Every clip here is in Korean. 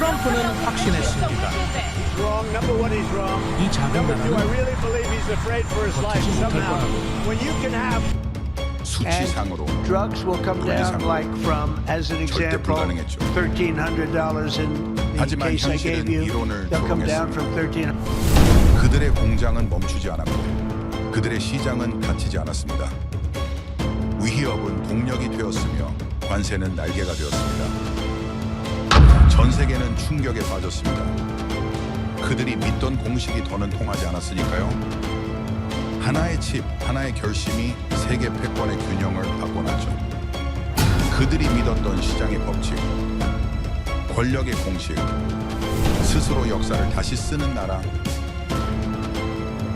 트럼프는 확신했습니다. 이 작은 나라는 버티지 못할 거라고. 수치상으로 drugs will come down like from, as an 절대 example, 불가능했죠. $1,300 in the 하지만 case I 현실은 gave you. 이론을 They'll come down from 조롱했습니다. 1,300. 그들의 공장은 멈추지 않았고 그들의 시장은 닫히지 않았습니다. 위협은 동력이 되었으며 관세는 날개가 되었습니다. 전 세계는 충격에 빠졌습니다. 그들이 믿던 공식이 더는 통하지 않았으니까요. 하나의 칩, 하나의 결심이 세계 패권의 균형을 바꿔놨죠. 그들이 믿었던 시장의 법칙, 권력의 공식, 스스로 역사를 다시 쓰는 나라,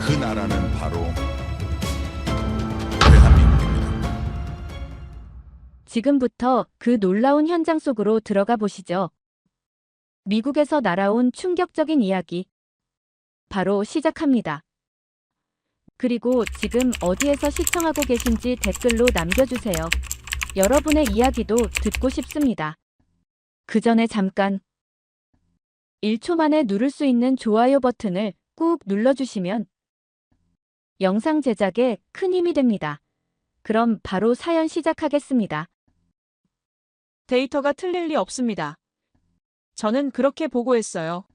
그 나라는 바로 대한민국입니다. 지금부터 그 놀라운 현장 속으로 들어가 보시죠. 미국에서 날아온 충격적인 이야기. 바로 시작합니다. 그리고 지금 어디에서 시청하고 계신지 댓글로 남겨주세요. 여러분의 이야기도 듣고 싶습니다. 그 전에 잠깐 1초 만에 누를 수 있는 좋아요 버튼을 꾹 눌러주시면 영상 제작에 큰 힘이 됩니다. 그럼 바로 사연 시작하겠습니다. 데이터가 틀릴 리 없습니다. 저는 그렇게 보고했어요.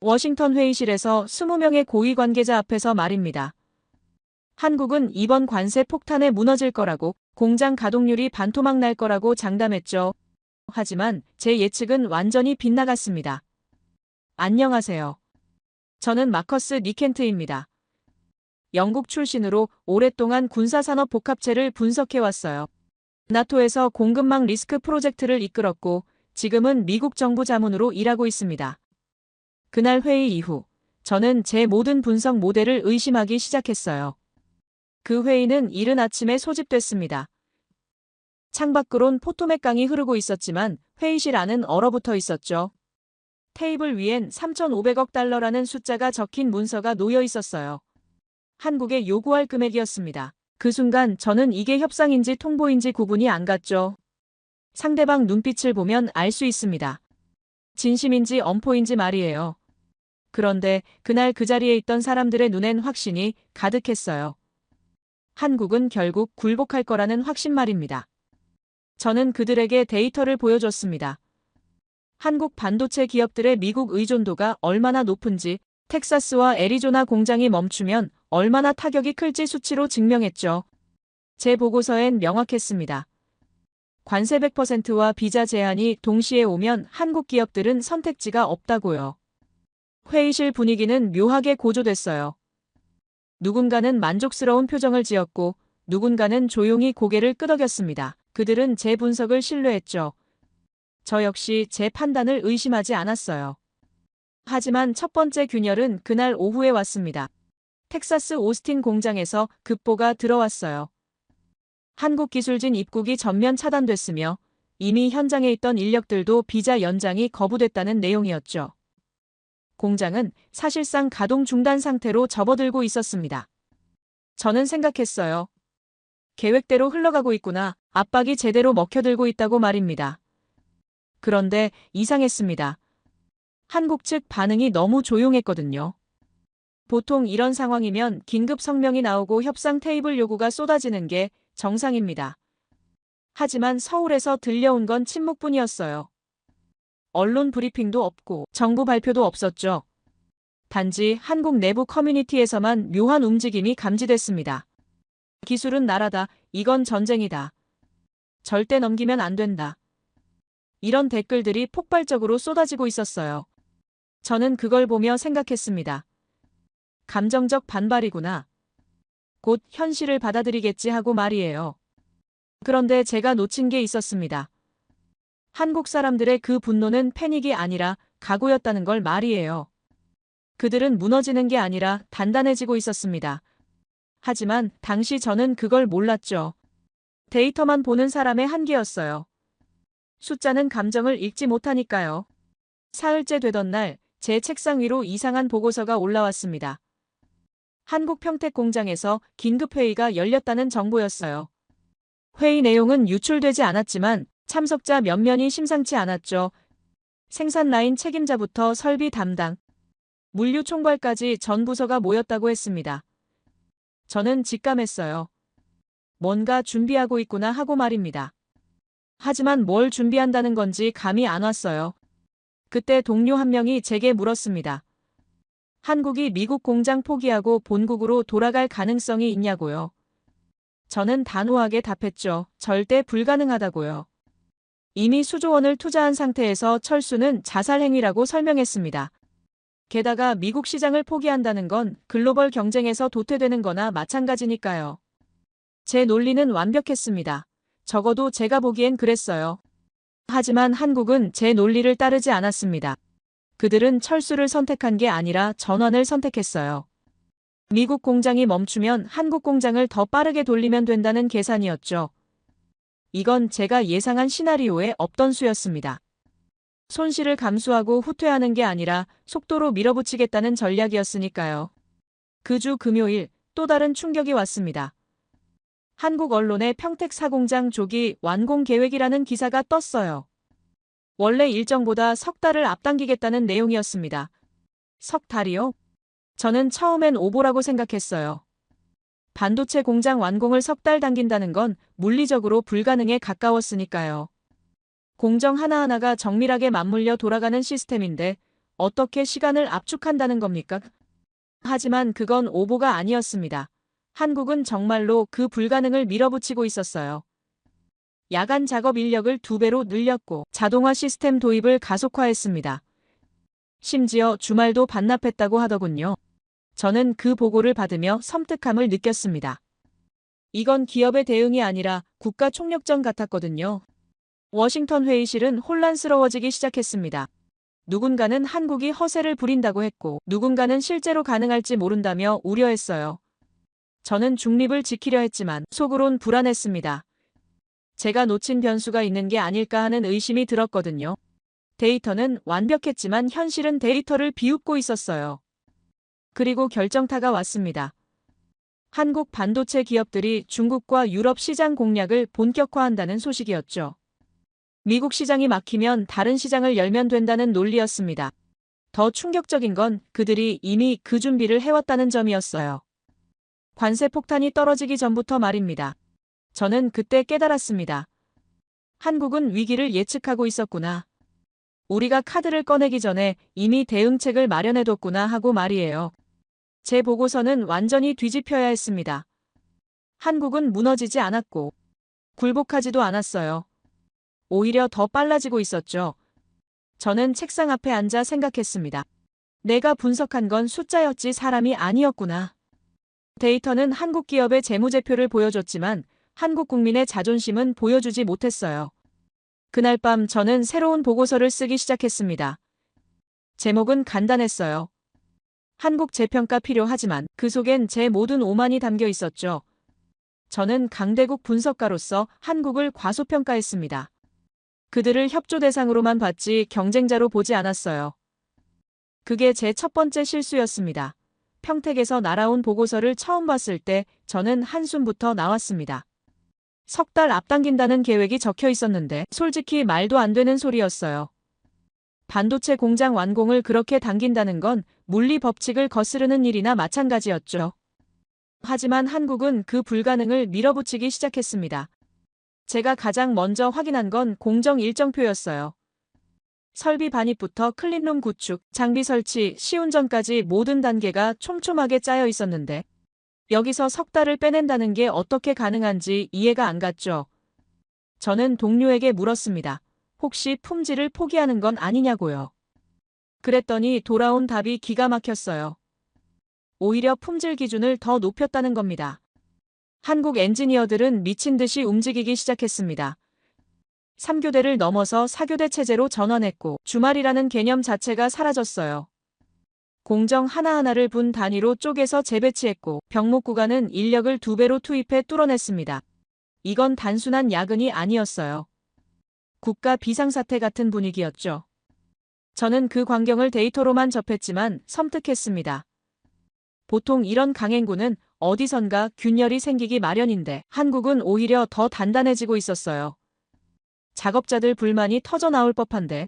워싱턴 회의실에서 20명의 고위 관계자 앞에서 말입니다. 한국은 이번 관세 폭탄에 무너질 거라고, 공장 가동률이 반토막 날 거라고 장담했죠. 하지만 제 예측은 완전히 빗나갔습니다. 안녕하세요. 저는 마커스 니켄트입니다. 영국 출신으로 오랫동안 군사산업 복합체를 분석해왔어요. 나토에서 공급망 리스크 프로젝트를 이끌었고 지금은 미국 정부 자문으로 일하고 있습니다. 그날 회의 이후 저는 제 모든 분석 모델을 의심하기 시작했어요. 그 회의는 이른 아침에 소집됐습니다. 창밖으론 포토맥강이 흐르고 있었지만 회의실 안은 얼어붙어 있었죠. 테이블 위엔 3,500억 달러라는 숫자가 적힌 문서가 놓여 있었어요. 한국에 요구할 금액이었습니다. 그 순간 저는 이게 협상인지 통보인지 구분이 안 갔죠. 상대방 눈빛을 보면 알 수 있습니다. 진심인지 엄포인지 말이에요. 그런데 그날 그 자리에 있던 사람들의 눈엔 확신이 가득했어요. 한국은 결국 굴복할 거라는 확신 말입니다. 저는 그들에게 데이터를 보여줬습니다. 한국 반도체 기업들의 미국 의존도가 얼마나 높은지, 텍사스와 애리조나 공장이 멈추면 얼마나 타격이 클지 수치로 증명했죠. 제 보고서엔 명확했습니다. 관세 100%와 비자 제한이 동시에 오면 한국 기업들은 선택지가 없다고요. 회의실 분위기는 묘하게 고조됐어요. 누군가는 만족스러운 표정을 지었고 누군가는 조용히 고개를 끄덕였습니다. 그들은 제 분석을 신뢰했죠. 저 역시 제 판단을 의심하지 않았어요. 하지만 첫 번째 균열은 그날 오후에 왔습니다. 텍사스 오스틴 공장에서 급보가 들어왔어요. 한국 기술진 입국이 전면 차단됐으며 이미 현장에 있던 인력들도 비자 연장이 거부됐다는 내용이었죠. 공장은 사실상 가동 중단 상태로 접어들고 있었습니다. 저는 생각했어요. 계획대로 흘러가고 있구나. 압박이 제대로 먹혀들고 있다고 말입니다. 그런데 이상했습니다. 한국 측 반응이 너무 조용했거든요. 보통 이런 상황이면 긴급 성명이 나오고 협상 테이블 요구가 쏟아지는 게 정상입니다. 하지만 서울에서 들려온 건 침묵뿐이었어요. 언론 브리핑도 없고 정부 발표도 없었죠. 단지 한국 내부 커뮤니티에서만 묘한 움직임이 감지됐습니다. 기술은 나라다. 이건 전쟁이다. 절대 넘기면 안 된다. 이런 댓글들이 폭발적으로 쏟아지고 있었어요. 저는 그걸 보며 생각했습니다. 감정적 반발이구나. 곧 현실을 받아들이겠지 하고 말이에요. 그런데 제가 놓친 게 있었습니다. 한국 사람들의 그 분노는 패닉이 아니라 각오였다는 걸 말이에요. 그들은 무너지는 게 아니라 단단해지고 있었습니다. 하지만 당시 저는 그걸 몰랐죠. 데이터만 보는 사람의 한계였어요. 숫자는 감정을 읽지 못하니까요. 사흘째 되던 날, 제 책상 위로 이상한 보고서가 올라왔습니다. 한국 평택 공장에서 긴급회의가 열렸다는 정보였어요. 회의 내용은 유출되지 않았지만 참석자 몇 면이 심상치 않았죠. 생산 라인 책임자부터 설비 담당, 물류 총괄까지 전 부서가 모였다고 했습니다. 저는 직감했어요. 뭔가 준비하고 있구나 하고 말입니다. 하지만 뭘 준비한다는 건지 감이 안 왔어요. 그때 동료 한 명이 제게 물었습니다. 한국이 미국 공장 포기하고 본국으로 돌아갈 가능성이 있냐고요. 저는 단호하게 답했죠. 절대 불가능하다고요. 이미 수조 원을 투자한 상태에서 철수는 자살 행위라고 설명했습니다. 게다가 미국 시장을 포기한다는 건 글로벌 경쟁에서 도태되는 거나 마찬가지니까요. 제 논리는 완벽했습니다. 적어도 제가 보기엔 그랬어요. 하지만 한국은 제 논리를 따르지 않았습니다. 그들은 철수를 선택한 게 아니라 전환을 선택했어요. 미국 공장이 멈추면 한국 공장을 더 빠르게 돌리면 된다는 계산이었죠. 이건 제가 예상한 시나리오에 없던 수였습니다. 손실을 감수하고 후퇴하는 게 아니라 속도로 밀어붙이겠다는 전략이었으니까요. 그 주 금요일 또 다른 충격이 왔습니다. 한국 언론에 평택 4공장 조기 완공 계획이라는 기사가 떴어요. 원래 일정보다 석 달을 앞당기겠다는 내용이었습니다. 석 달이요? 저는 처음엔 오보라고 생각했어요. 반도체 공장 완공을 석 달 당긴다는 건 물리적으로 불가능에 가까웠으니까요. 공정 하나하나가 정밀하게 맞물려 돌아가는 시스템인데 어떻게 시간을 압축한다는 겁니까? 하지만 그건 오보가 아니었습니다. 한국은 정말로 그 불가능을 밀어붙이고 있었어요. 야간 작업 인력을 2배로 늘렸고 자동화 시스템 도입을 가속화했습니다. 심지어 주말도 반납했다고 하더군요. 저는 그 보고를 받으며 섬뜩함을 느꼈습니다. 이건 기업의 대응이 아니라 국가 총력전 같았거든요. 워싱턴 회의실은 혼란스러워지기 시작했습니다. 누군가는 한국이 허세를 부린다고 했고 누군가는 실제로 가능할지 모른다며 우려했어요. 저는 중립을 지키려 했지만 속으론 불안했습니다. 제가 놓친 변수가 있는 게 아닐까 하는 의심이 들었거든요. 데이터는 완벽했지만 현실은 데이터를 비웃고 있었어요. 그리고 결정타가 왔습니다. 한국 반도체 기업들이 중국과 유럽 시장 공략을 본격화한다는 소식이었죠. 미국 시장이 막히면 다른 시장을 열면 된다는 논리였습니다. 더 충격적인 건 그들이 이미 그 준비를 해왔다는 점이었어요. 관세 폭탄이 떨어지기 전부터 말입니다. 저는 그때 깨달았습니다. 한국은 위기를 예측하고 있었구나. 우리가 카드를 꺼내기 전에 이미 대응책을 마련해뒀구나 하고 말이에요. 제 보고서는 완전히 뒤집혀야 했습니다. 한국은 무너지지 않았고 굴복하지도 않았어요. 오히려 더 빨라지고 있었죠. 저는 책상 앞에 앉아 생각했습니다. 내가 분석한 건 숫자였지 사람이 아니었구나. 데이터는 한국 기업의 재무제표를 보여줬지만 한국 국민의 자존심은 보여주지 못했어요. 그날 밤 저는 새로운 보고서를 쓰기 시작했습니다. 제목은 간단했어요. 한국 재평가 필요하지만 그 속엔 제 모든 오만이 담겨 있었죠. 저는 강대국 분석가로서 한국을 과소평가했습니다. 그들을 협조 대상으로만 봤지 경쟁자로 보지 않았어요. 그게 제 첫 번째 실수였습니다. 평택에서 날아온 보고서를 처음 봤을 때 저는 한숨부터 나왔습니다. 석 달 앞당긴다는 계획이 적혀 있었는데 솔직히 말도 안 되는 소리였어요. 반도체 공장 완공을 그렇게 당긴다는 건 물리 법칙을 거스르는 일이나 마찬가지였죠. 하지만 한국은 그 불가능을 밀어붙이기 시작했습니다. 제가 가장 먼저 확인한 건 공정 일정표였어요. 설비 반입부터 클린룸 구축, 장비 설치, 시운전까지 모든 단계가 촘촘하게 짜여 있었는데 여기서 석 달을 빼낸다는 게 어떻게 가능한지 이해가 안 갔죠. 저는 동료에게 물었습니다. 혹시 품질을 포기하는 건 아니냐고요. 그랬더니 돌아온 답이 기가 막혔어요. 오히려 품질 기준을 더 높였다는 겁니다. 한국 엔지니어들은 미친 듯이 움직이기 시작했습니다. 3교대를 넘어서 4교대 체제로 전환했고 주말이라는 개념 자체가 사라졌어요. 공정 하나하나를 분 단위로 쪼개서 재배치했고 병목 구간은 인력을 2배로 투입해 뚫어냈습니다. 이건 단순한 야근이 아니었어요. 국가 비상사태 같은 분위기였죠. 저는 그 광경을 데이터로만 접했지만 섬뜩했습니다. 보통 이런 강행군은 어디선가 균열이 생기기 마련인데 한국은 오히려 더 단단해지고 있었어요. 작업자들 불만이 터져나올 법한데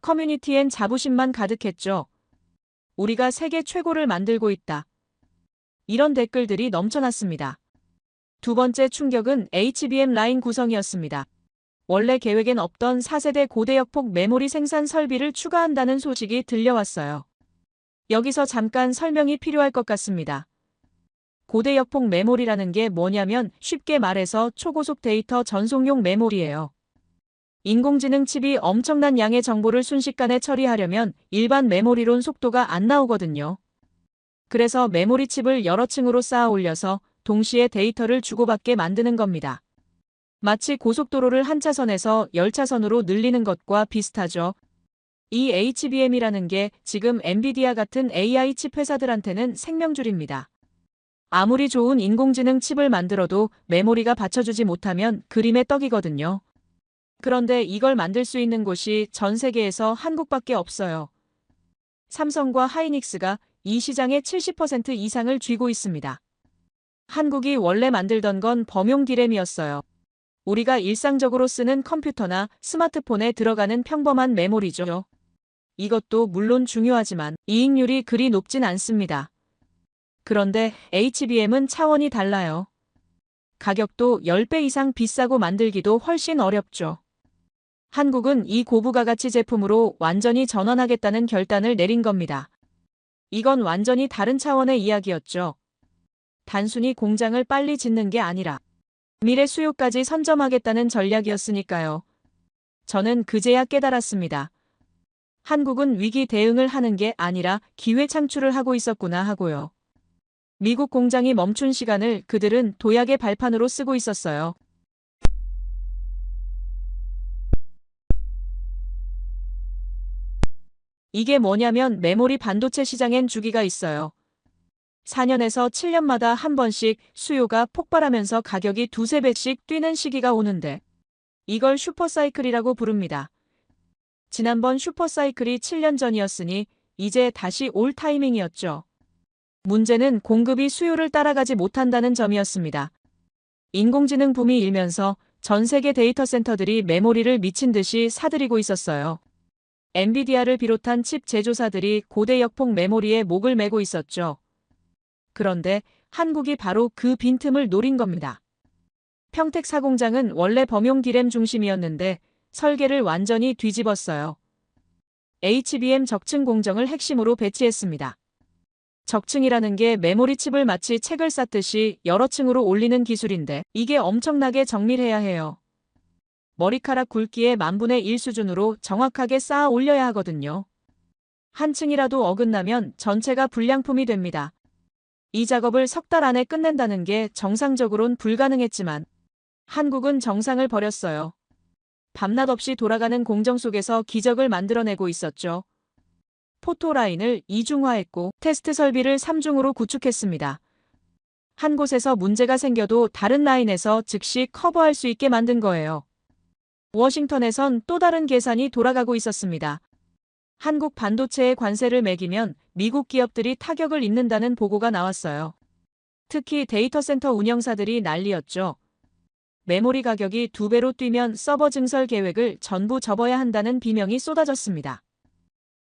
커뮤니티엔 자부심만 가득했죠. 우리가 세계 최고를 만들고 있다. 이런 댓글들이 넘쳐났습니다. 두 번째 충격은 HBM 라인 구성이었습니다. 원래 계획엔 없던 4세대 고대역폭 메모리 생산 설비를 추가한다는 소식이 들려왔어요. 여기서 잠깐 설명이 필요할 것 같습니다. 고대역폭 메모리라는 게 뭐냐면 쉽게 말해서 초고속 데이터 전송용 메모리예요. 인공지능 칩이 엄청난 양의 정보를 순식간에 처리하려면 일반 메모리론 속도가 안 나오거든요. 그래서 메모리 칩을 여러 층으로 쌓아 올려서 동시에 데이터를 주고받게 만드는 겁니다. 마치 고속도로를 한 차선에서 10차선으로 늘리는 것과 비슷하죠. 이 HBM이라는 게 지금 엔비디아 같은 AI 칩 회사들한테는 생명줄입니다. 아무리 좋은 인공지능 칩을 만들어도 메모리가 받쳐주지 못하면 그림의 떡이거든요. 그런데 이걸 만들 수 있는 곳이 전 세계에서 한국밖에 없어요. 삼성과 하이닉스가 이 시장의 70% 이상을 쥐고 있습니다. 한국이 원래 만들던 건 범용 디램이었어요. 우리가 일상적으로 쓰는 컴퓨터나 스마트폰에 들어가는 평범한 메모리죠. 이것도 물론 중요하지만 이익률이 그리 높진 않습니다. 그런데 HBM은 차원이 달라요. 가격도 10배 이상 비싸고 만들기도 훨씬 어렵죠. 한국은 이 고부가 가치 제품으로 완전히 전환하겠다는 결단을 내린 겁니다. 이건 완전히 다른 차원의 이야기였죠. 단순히 공장을 빨리 짓는 게 아니라 미래 수요까지 선점하겠다는 전략이었으니까요. 저는 그제야 깨달았습니다. 한국은 위기 대응을 하는 게 아니라 기회 창출을 하고 있었구나 하고요. 미국 공장이 멈춘 시간을 그들은 도약의 발판으로 쓰고 있었어요. 이게 뭐냐면 메모리 반도체 시장엔 주기가 있어요. 4년에서 7년마다 한 번씩 수요가 폭발하면서 가격이 두세 배씩 뛰는 시기가 오는데 이걸 슈퍼사이클이라고 부릅니다. 지난번 슈퍼사이클이 7년 전이었으니 이제 다시 올 타이밍이었죠. 문제는 공급이 수요를 따라가지 못한다는 점이었습니다. 인공지능 붐이 일면서 전 세계 데이터 센터들이 메모리를 미친 듯이 사들이고 있었어요. 엔비디아를 비롯한 칩 제조사들이 고대 역폭 메모리에 목을 매고 있었죠. 그런데 한국이 바로 그 빈틈을 노린 겁니다. 평택 사공장은 원래 범용 디램 중심이었는데 설계를 완전히 뒤집었어요. HBM 적층 공정을 핵심으로 배치했습니다. 적층이라는 게 메모리 칩을 마치 책을 쌓듯이 여러 층으로 올리는 기술인데 이게 엄청나게 정밀해야 해요. 머리카락 굵기의 10,000분의 1 수준으로 정확하게 쌓아 올려야 하거든요. 한 층이라도 어긋나면 전체가 불량품이 됩니다. 이 작업을 석 달 안에 끝낸다는 게 정상적으론 불가능했지만 한국은 정상을 버렸어요. 밤낮 없이 돌아가는 공정 속에서 기적을 만들어내고 있었죠. 포토라인을 2중화했고 테스트 설비를 3중으로 구축했습니다. 한 곳에서 문제가 생겨도 다른 라인에서 즉시 커버할 수 있게 만든 거예요. 워싱턴에선 또 다른 계산이 돌아가고 있었습니다. 한국 반도체에 관세를 매기면 미국 기업들이 타격을 입는다는 보고가 나왔어요. 특히 데이터 센터 운영사들이 난리였죠. 메모리 가격이 2배로 뛰면 서버 증설 계획을 전부 접어야 한다는 비명이 쏟아졌습니다.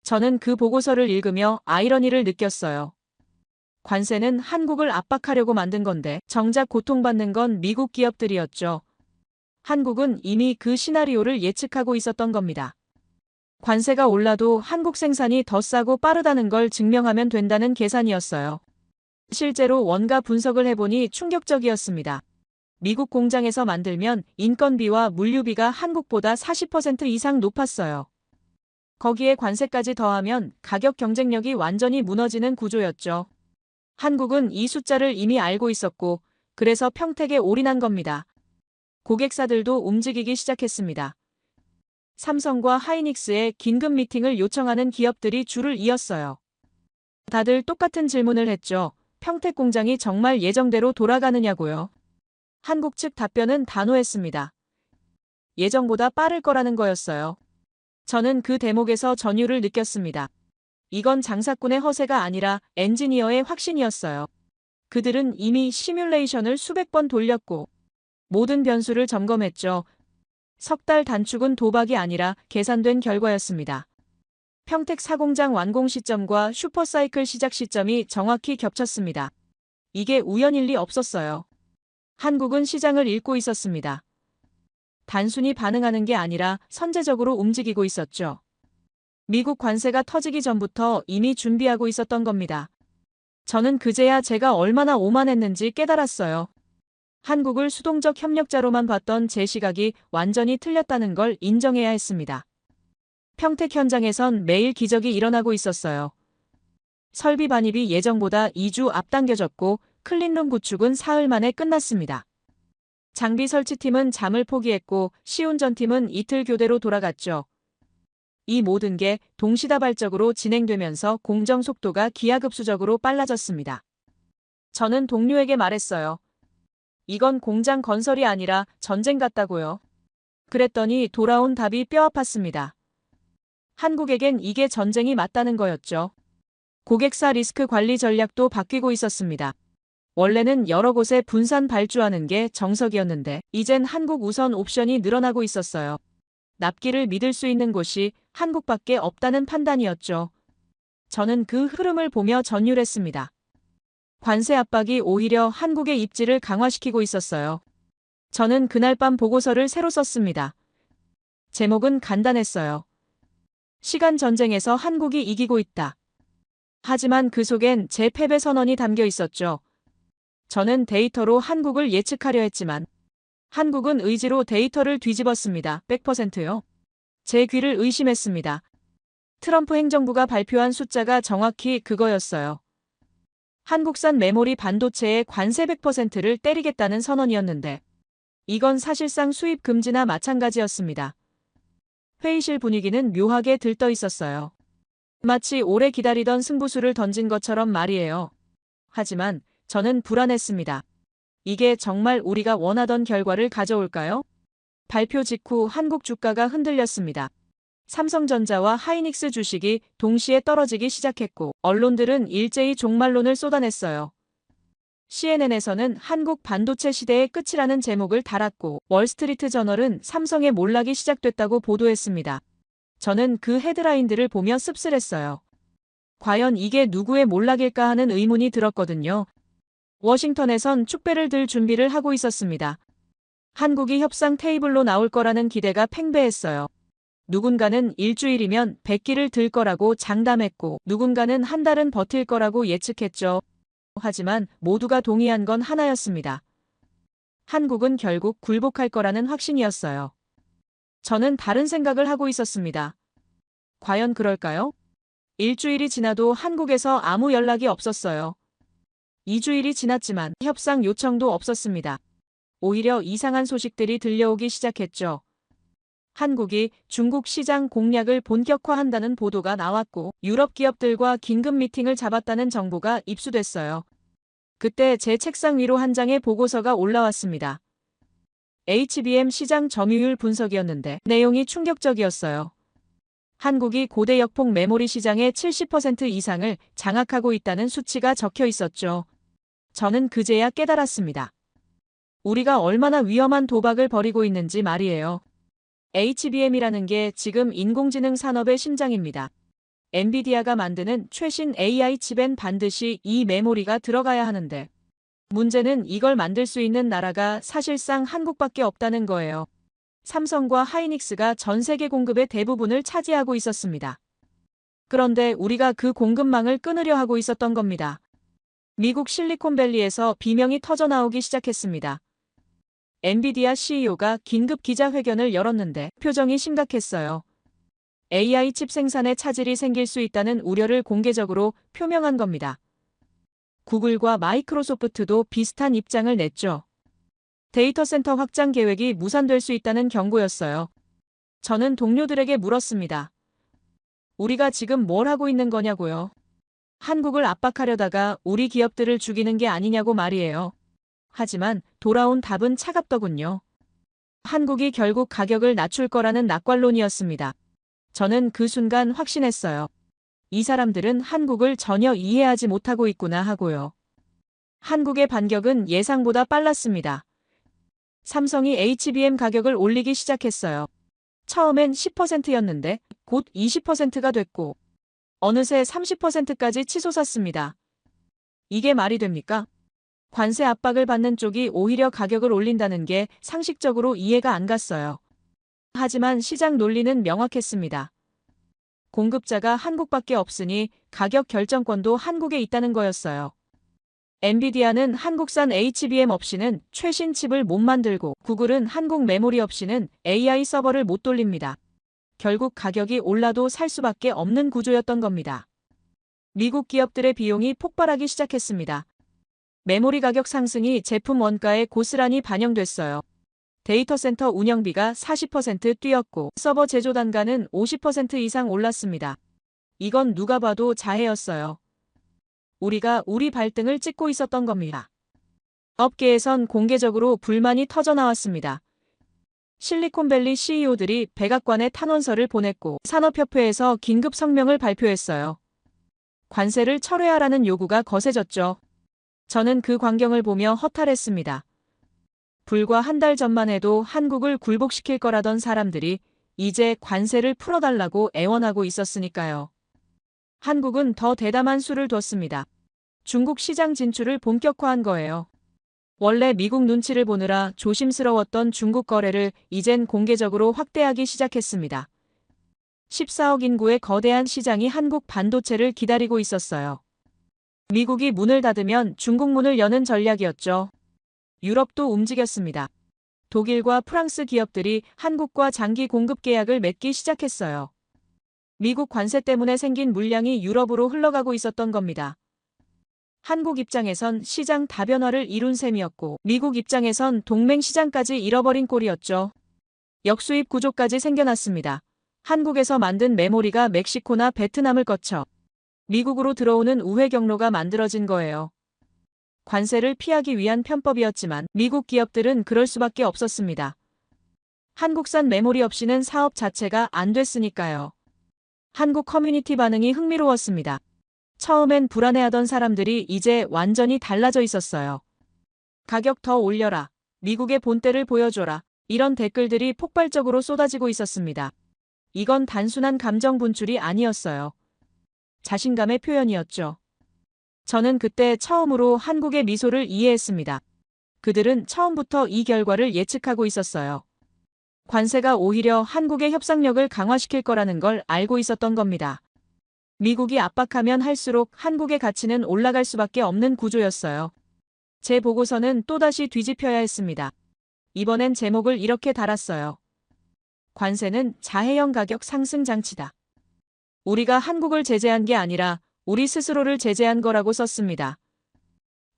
저는 그 보고서를 읽으며 아이러니를 느꼈어요. 관세는 한국을 압박하려고 만든 건데 정작 고통받는 건 미국 기업들이었죠. 한국은 이미 그 시나리오를 예측하고 있었던 겁니다. 관세가 올라도 한국 생산이 더 싸고 빠르다는 걸 증명하면 된다는 계산이었어요. 실제로 원가 분석을 해보니 충격적이었습니다. 미국 공장에서 만들면 인건비와 물류비가 한국보다 40% 이상 높았어요. 거기에 관세까지 더하면 가격 경쟁력이 완전히 무너지는 구조였죠. 한국은 이 숫자를 이미 알고 있었고 그래서 평택에 올인한 겁니다. 고객사들도 움직이기 시작했습니다. 삼성과 하이닉스에 긴급 미팅을 요청하는 기업들이 줄을 이었어요. 다들 똑같은 질문을 했죠. 평택 공장이 정말 예정대로 돌아가느냐고요. 한국 측 답변은 단호했습니다. 예정보다 빠를 거라는 거였어요. 저는 그 대목에서 전율을 느꼈습니다. 이건 장사꾼의 허세가 아니라 엔지니어의 확신이었어요. 그들은 이미 시뮬레이션을 수백 번 돌렸고 모든 변수를 점검했죠. 석 달 단축은 도박이 아니라 계산된 결과였습니다. 평택 사공장 완공 시점과 슈퍼사이클 시작 시점이 정확히 겹쳤습니다. 이게 우연일 리 없었어요. 한국은 시장을 읽고 있었습니다. 단순히 반응하는 게 아니라 선제적으로 움직이고 있었죠. 미국 관세가 터지기 전부터 이미 준비하고 있었던 겁니다. 저는 그제야 제가 얼마나 오만했는지 깨달았어요. 한국을 수동적 협력자로만 봤던 제 시각이 완전히 틀렸다는 걸 인정해야 했습니다. 평택 현장에선 매일 기적이 일어나고 있었어요. 설비 반입이 예정보다 2주 앞당겨졌고 클린룸 구축은 사흘 만에 끝났습니다. 장비 설치팀은 잠을 포기했고 시운전팀은 이틀 교대로 돌아갔죠. 이 모든 게 동시다발적으로 진행되면서 공정 속도가 기하급수적으로 빨라졌습니다. 저는 동료에게 말했어요. 이건 공장 건설이 아니라 전쟁 같다고요. 그랬더니 돌아온 답이 뼈아팠습니다. 한국에겐 이게 전쟁이 맞다는 거였죠. 고객사 리스크 관리 전략도 바뀌고 있었습니다. 원래는 여러 곳에 분산 발주하는 게 정석이었는데 이젠 한국 우선 옵션이 늘어나고 있었어요. 납기를 믿을 수 있는 곳이 한국밖에 없다는 판단이었죠. 저는 그 흐름을 보며 전율했습니다. 관세 압박이 오히려 한국의 입지를 강화시키고 있었어요. 저는 그날 밤 보고서를 새로 썼습니다. 제목은 간단했어요. 시간 전쟁에서 한국이 이기고 있다. 하지만 그 속엔 제 패배 선언이 담겨 있었죠. 저는 데이터로 한국을 예측하려 했지만 한국은 의지로 데이터를 뒤집었습니다. 100%요. 제 귀를 의심했습니다. 트럼프 행정부가 발표한 숫자가 정확히 그거였어요. 한국산 메모리 반도체의 관세 100%를 때리겠다는 선언이었는데 이건 사실상 수입 금지나 마찬가지였습니다. 회의실 분위기는 묘하게 들떠 있었어요. 마치 오래 기다리던 승부수를 던진 것처럼 말이에요. 하지만 저는 불안했습니다. 이게 정말 우리가 원하던 결과를 가져올까요? 발표 직후 한국 주가가 흔들렸습니다. 삼성전자와 하이닉스 주식이 동시에 떨어지기 시작했고 언론들은 일제히 종말론을 쏟아냈어요. CNN에서는 한국 반도체 시대의 끝이라는 제목을 달았고 월스트리트 저널은 삼성의 몰락이 시작됐다고 보도했습니다. 저는 그 헤드라인들을 보며 씁쓸했어요. 과연 이게 누구의 몰락일까 하는 의문이 들었거든요. 워싱턴에선 축배를 들 준비를 하고 있었습니다. 한국이 협상 테이블로 나올 거라는 기대가 팽배했어요. 누군가는 일주일이면 100기를 들 거라고 장담했고 누군가는 한 달은 버틸 거라고 예측했죠. 하지만 모두가 동의한 건 하나였습니다. 한국은 결국 굴복할 거라는 확신이었어요. 저는 다른 생각을 하고 있었습니다. 과연 그럴까요? 일주일이 지나도 한국에서 아무 연락이 없었어요. 2주일이 지났지만 협상 요청도 없었습니다. 오히려 이상한 소식들이 들려오기 시작했죠. 한국이 중국 시장 공략을 본격화한다는 보도가 나왔고 유럽 기업들과 긴급 미팅을 잡았다는 정보가 입수됐어요. 그때 제 책상 위로 한 장의 보고서가 올라왔습니다. HBM 시장 점유율 분석이었는데 내용이 충격적이었어요. 한국이 고대 역폭 메모리 시장의 70% 이상을 장악하고 있다는 수치가 적혀 있었죠. 저는 그제야 깨달았습니다. 우리가 얼마나 위험한 도박을 벌이고 있는지 말이에요. HBM이라는 게 지금 인공지능 산업의 심장입니다. 엔비디아가 만드는 최신 AI 칩엔 반드시 이 메모리가 들어가야 하는데 문제는 이걸 만들 수 있는 나라가 사실상 한국밖에 없다는 거예요. 삼성과 하이닉스가 전 세계 공급의 대부분을 차지하고 있었습니다. 그런데 우리가 그 공급망을 끊으려 하고 있었던 겁니다. 미국 실리콘밸리에서 비명이 터져나오기 시작했습니다. 엔비디아 CEO가 긴급 기자회견을 열었는데 표정이 심각했어요. AI 칩 생산에 차질이 생길 수 있다는 우려를 공개적으로 표명한 겁니다. 구글과 마이크로소프트도 비슷한 입장을 냈죠. 데이터 센터 확장 계획이 무산될 수 있다는 경고였어요. 저는 동료들에게 물었습니다. 우리가 지금 뭘 하고 있는 거냐고요? 한국을 압박하려다가 우리 기업들을 죽이는 게 아니냐고 말이에요. 하지만 돌아온 답은 차갑더군요. 한국이 결국 가격을 낮출 거라는 낙관론이었습니다. 저는 그 순간 확신했어요. 이 사람들은 한국을 전혀 이해하지 못하고 있구나 하고요. 한국의 반격은 예상보다 빨랐습니다. 삼성이 HBM 가격을 올리기 시작했어요. 처음엔 10%였는데 곧 20%가 됐고 어느새 30%까지 치솟았습니다. 이게 말이 됩니까? 관세 압박을 받는 쪽이 오히려 가격을 올린다는 게 상식적으로 이해가 안 갔어요. 하지만 시장 논리는 명확했습니다. 공급자가 한국밖에 없으니 가격 결정권도 한국에 있다는 거였어요. 엔비디아는 한국산 HBM 없이는 최신 칩을 못 만들고 구글은 한국 메모리 없이는 AI 서버를 못 돌립니다. 결국 가격이 올라도 살 수밖에 없는 구조였던 겁니다. 미국 기업들의 비용이 폭발하기 시작했습니다. 메모리 가격 상승이 제품 원가에 고스란히 반영됐어요. 데이터 센터 운영비가 40% 뛰었고 서버 제조 단가는 50% 이상 올랐습니다. 이건 누가 봐도 자해였어요. 우리가 우리 발등을 찍고 있었던 겁니다. 업계에선 공개적으로 불만이 터져나왔습니다. 실리콘밸리 CEO들이 백악관에 탄원서를 보냈고 산업협회에서 긴급 성명을 발표했어요. 관세를 철회하라는 요구가 거세졌죠. 저는 그 광경을 보며 허탈했습니다. 불과 한 달 전만 해도 한국을 굴복시킬 거라던 사람들이 이제 관세를 풀어달라고 애원하고 있었으니까요. 한국은 더 대담한 수를 뒀습니다. 중국 시장 진출을 본격화한 거예요. 원래 미국 눈치를 보느라 조심스러웠던 중국 거래를 이젠 공개적으로 확대하기 시작했습니다. 14억 인구의 거대한 시장이 한국 반도체를 기다리고 있었어요. 미국이 문을 닫으면 중국 문을 여는 전략이었죠. 유럽도 움직였습니다. 독일과 프랑스 기업들이 한국과 장기 공급 계약을 맺기 시작했어요. 미국 관세 때문에 생긴 물량이 유럽으로 흘러가고 있었던 겁니다. 한국 입장에선 시장 다변화를 이룬 셈이었고 미국 입장에선 동맹 시장까지 잃어버린 꼴이었죠. 역수입 구조까지 생겨났습니다. 한국에서 만든 메모리가 멕시코나 베트남을 거쳐 미국으로 들어오는 우회 경로가 만들어진 거예요. 관세를 피하기 위한 편법이었지만 미국 기업들은 그럴 수밖에 없었습니다. 한국산 메모리 없이는 사업 자체가 안 됐으니까요. 한국 커뮤니티 반응이 흥미로웠습니다. 처음엔 불안해하던 사람들이 이제 완전히 달라져 있었어요. 가격 더 올려라. 미국의 본때를 보여줘라. 이런 댓글들이 폭발적으로 쏟아지고 있었습니다. 이건 단순한 감정 분출이 아니었어요. 자신감의 표현이었죠. 저는 그때 처음으로 한국의 미소를 이해했습니다. 그들은 처음부터 이 결과를 예측하고 있었어요. 관세가 오히려 한국의 협상력을 강화시킬 거라는 걸 알고 있었던 겁니다. 미국이 압박하면 할수록 한국의 가치는 올라갈 수밖에 없는 구조였어요. 제 보고서는 또다시 뒤집혀야 했습니다. 이번엔 제목을 이렇게 달았어요. 관세는 자해형 가격 상승 장치다. 우리가 한국을 제재한 게 아니라 우리 스스로를 제재한 거라고 썼습니다.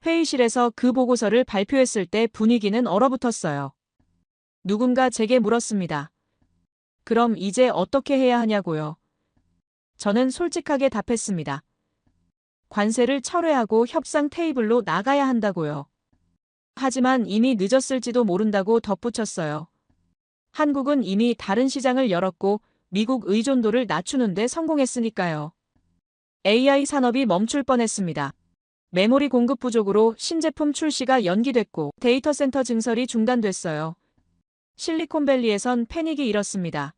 회의실에서 그 보고서를 발표했을 때 분위기는 얼어붙었어요. 누군가 제게 물었습니다. 그럼 이제 어떻게 해야 하냐고요. 저는 솔직하게 답했습니다. 관세를 철회하고 협상 테이블로 나가야 한다고요. 하지만 이미 늦었을지도 모른다고 덧붙였어요. 한국은 이미 다른 시장을 열었고 미국 의존도를 낮추는데 성공했으니까요. AI 산업이 멈출 뻔했습니다. 메모리 공급 부족으로 신제품 출시가 연기됐고 데이터 센터 증설이 중단됐어요. 실리콘밸리에선 패닉이 일었습니다.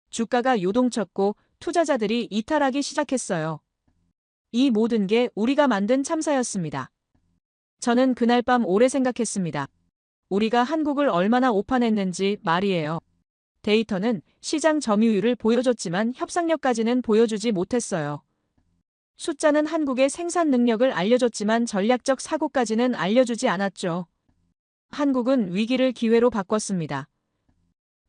주가가 요동쳤고 투자자들이 이탈하기 시작했어요. 이 모든 게 우리가 만든 참사였습니다. 저는 그날 밤 오래 생각했습니다. 우리가 한국을 얼마나 오판했는지 말이에요. 데이터는 시장 점유율을 보여줬지만 협상력까지는 보여주지 못했어요. 숫자는 한국의 생산 능력을 알려줬지만 전략적 사고까지는 알려주지 않았죠. 한국은 위기를 기회로 바꿨습니다.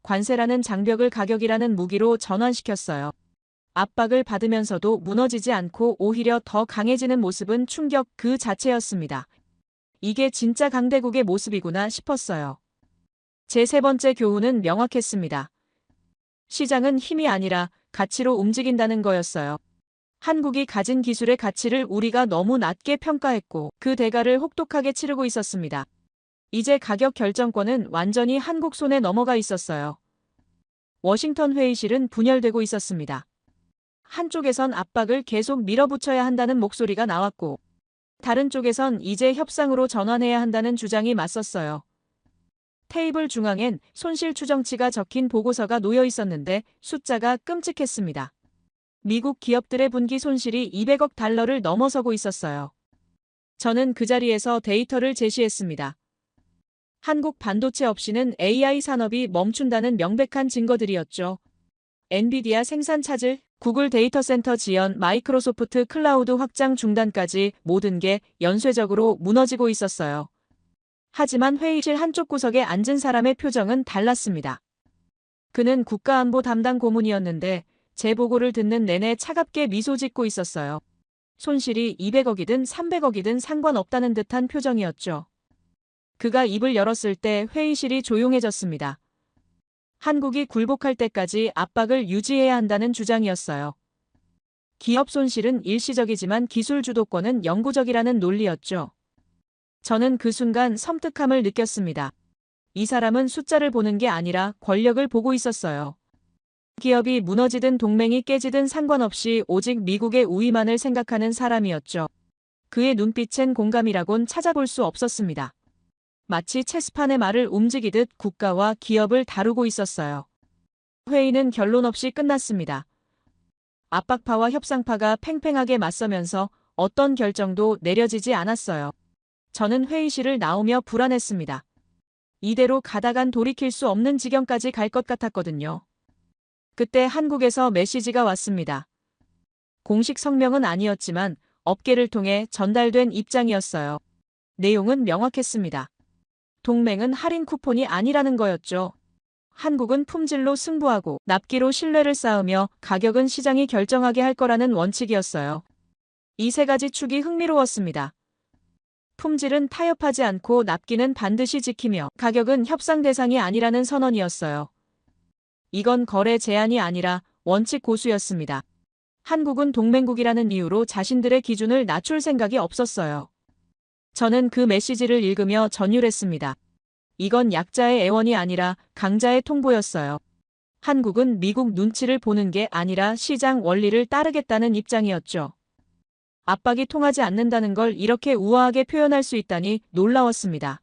관세라는 장벽을 가격이라는 무기로 전환시켰어요. 압박을 받으면서도 무너지지 않고 오히려 더 강해지는 모습은 충격 그 자체였습니다. 이게 진짜 강대국의 모습이구나 싶었어요. 제 세 번째 교훈은 명확했습니다. 시장은 힘이 아니라 가치로 움직인다는 거였어요. 한국이 가진 기술의 가치를 우리가 너무 낮게 평가했고 그 대가를 혹독하게 치르고 있었습니다. 이제 가격 결정권은 완전히 한국 손에 넘어가 있었어요. 워싱턴 회의실은 분열되고 있었습니다. 한쪽에선 압박을 계속 밀어붙여야 한다는 목소리가 나왔고 다른 쪽에선 이제 협상으로 전환해야 한다는 주장이 맞섰어요. 테이블 중앙엔 손실 추정치가 적힌 보고서가 놓여 있었는데 숫자가 끔찍했습니다. 미국 기업들의 분기 손실이 200억 달러를 넘어서고 있었어요. 저는 그 자리에서 데이터를 제시했습니다. 한국 반도체 없이는 AI 산업이 멈춘다는 명백한 증거들이었죠. 엔비디아 생산 차질, 구글 데이터 센터 지연, 마이크로소프트 클라우드 확장 중단까지 모든 게 연쇄적으로 무너지고 있었어요. 하지만 회의실 한쪽 구석에 앉은 사람의 표정은 달랐습니다. 그는 국가안보 담당 고문이었는데 제 보고를 듣는 내내 차갑게 미소 짓고 있었어요. 손실이 200억이든 300억이든 상관없다는 듯한 표정이었죠. 그가 입을 열었을 때 회의실이 조용해졌습니다. 한국이 굴복할 때까지 압박을 유지해야 한다는 주장이었어요. 기업 손실은 일시적이지만 기술 주도권은 영구적이라는 논리였죠. 저는 그 순간 섬뜩함을 느꼈습니다. 이 사람은 숫자를 보는 게 아니라 권력을 보고 있었어요. 기업이 무너지든 동맹이 깨지든 상관없이 오직 미국의 우위만을 생각하는 사람이었죠. 그의 눈빛엔 공감이라곤 찾아볼 수 없었습니다. 마치 체스판의 말을 움직이듯 국가와 기업을 다루고 있었어요. 회의는 결론 없이 끝났습니다. 압박파와 협상파가 팽팽하게 맞서면서 어떤 결정도 내려지지 않았어요. 저는 회의실을 나오며 불안했습니다. 이대로 가다간 돌이킬 수 없는 지경까지 갈 것 같았거든요. 그때 한국에서 메시지가 왔습니다. 공식 성명은 아니었지만 업계를 통해 전달된 입장이었어요. 내용은 명확했습니다. 동맹은 할인 쿠폰이 아니라는 거였죠. 한국은 품질로 승부하고 납기로 신뢰를 쌓으며 가격은 시장이 결정하게 할 거라는 원칙이었어요. 이 세 가지 축이 흥미로웠습니다. 품질은 타협하지 않고 납기는 반드시 지키며 가격은 협상 대상이 아니라는 선언이었어요. 이건 거래 제한이 아니라 원칙 고수였습니다. 한국은 동맹국이라는 이유로 자신들의 기준을 낮출 생각이 없었어요. 저는 그 메시지를 읽으며 전율했습니다. 이건 약자의 애원이 아니라 강자의 통보였어요. 한국은 미국 눈치를 보는 게 아니라 시장 원리를 따르겠다는 입장이었죠. 압박이 통하지 않는다는 걸 이렇게 우아하게 표현할 수 있다니 놀라웠습니다.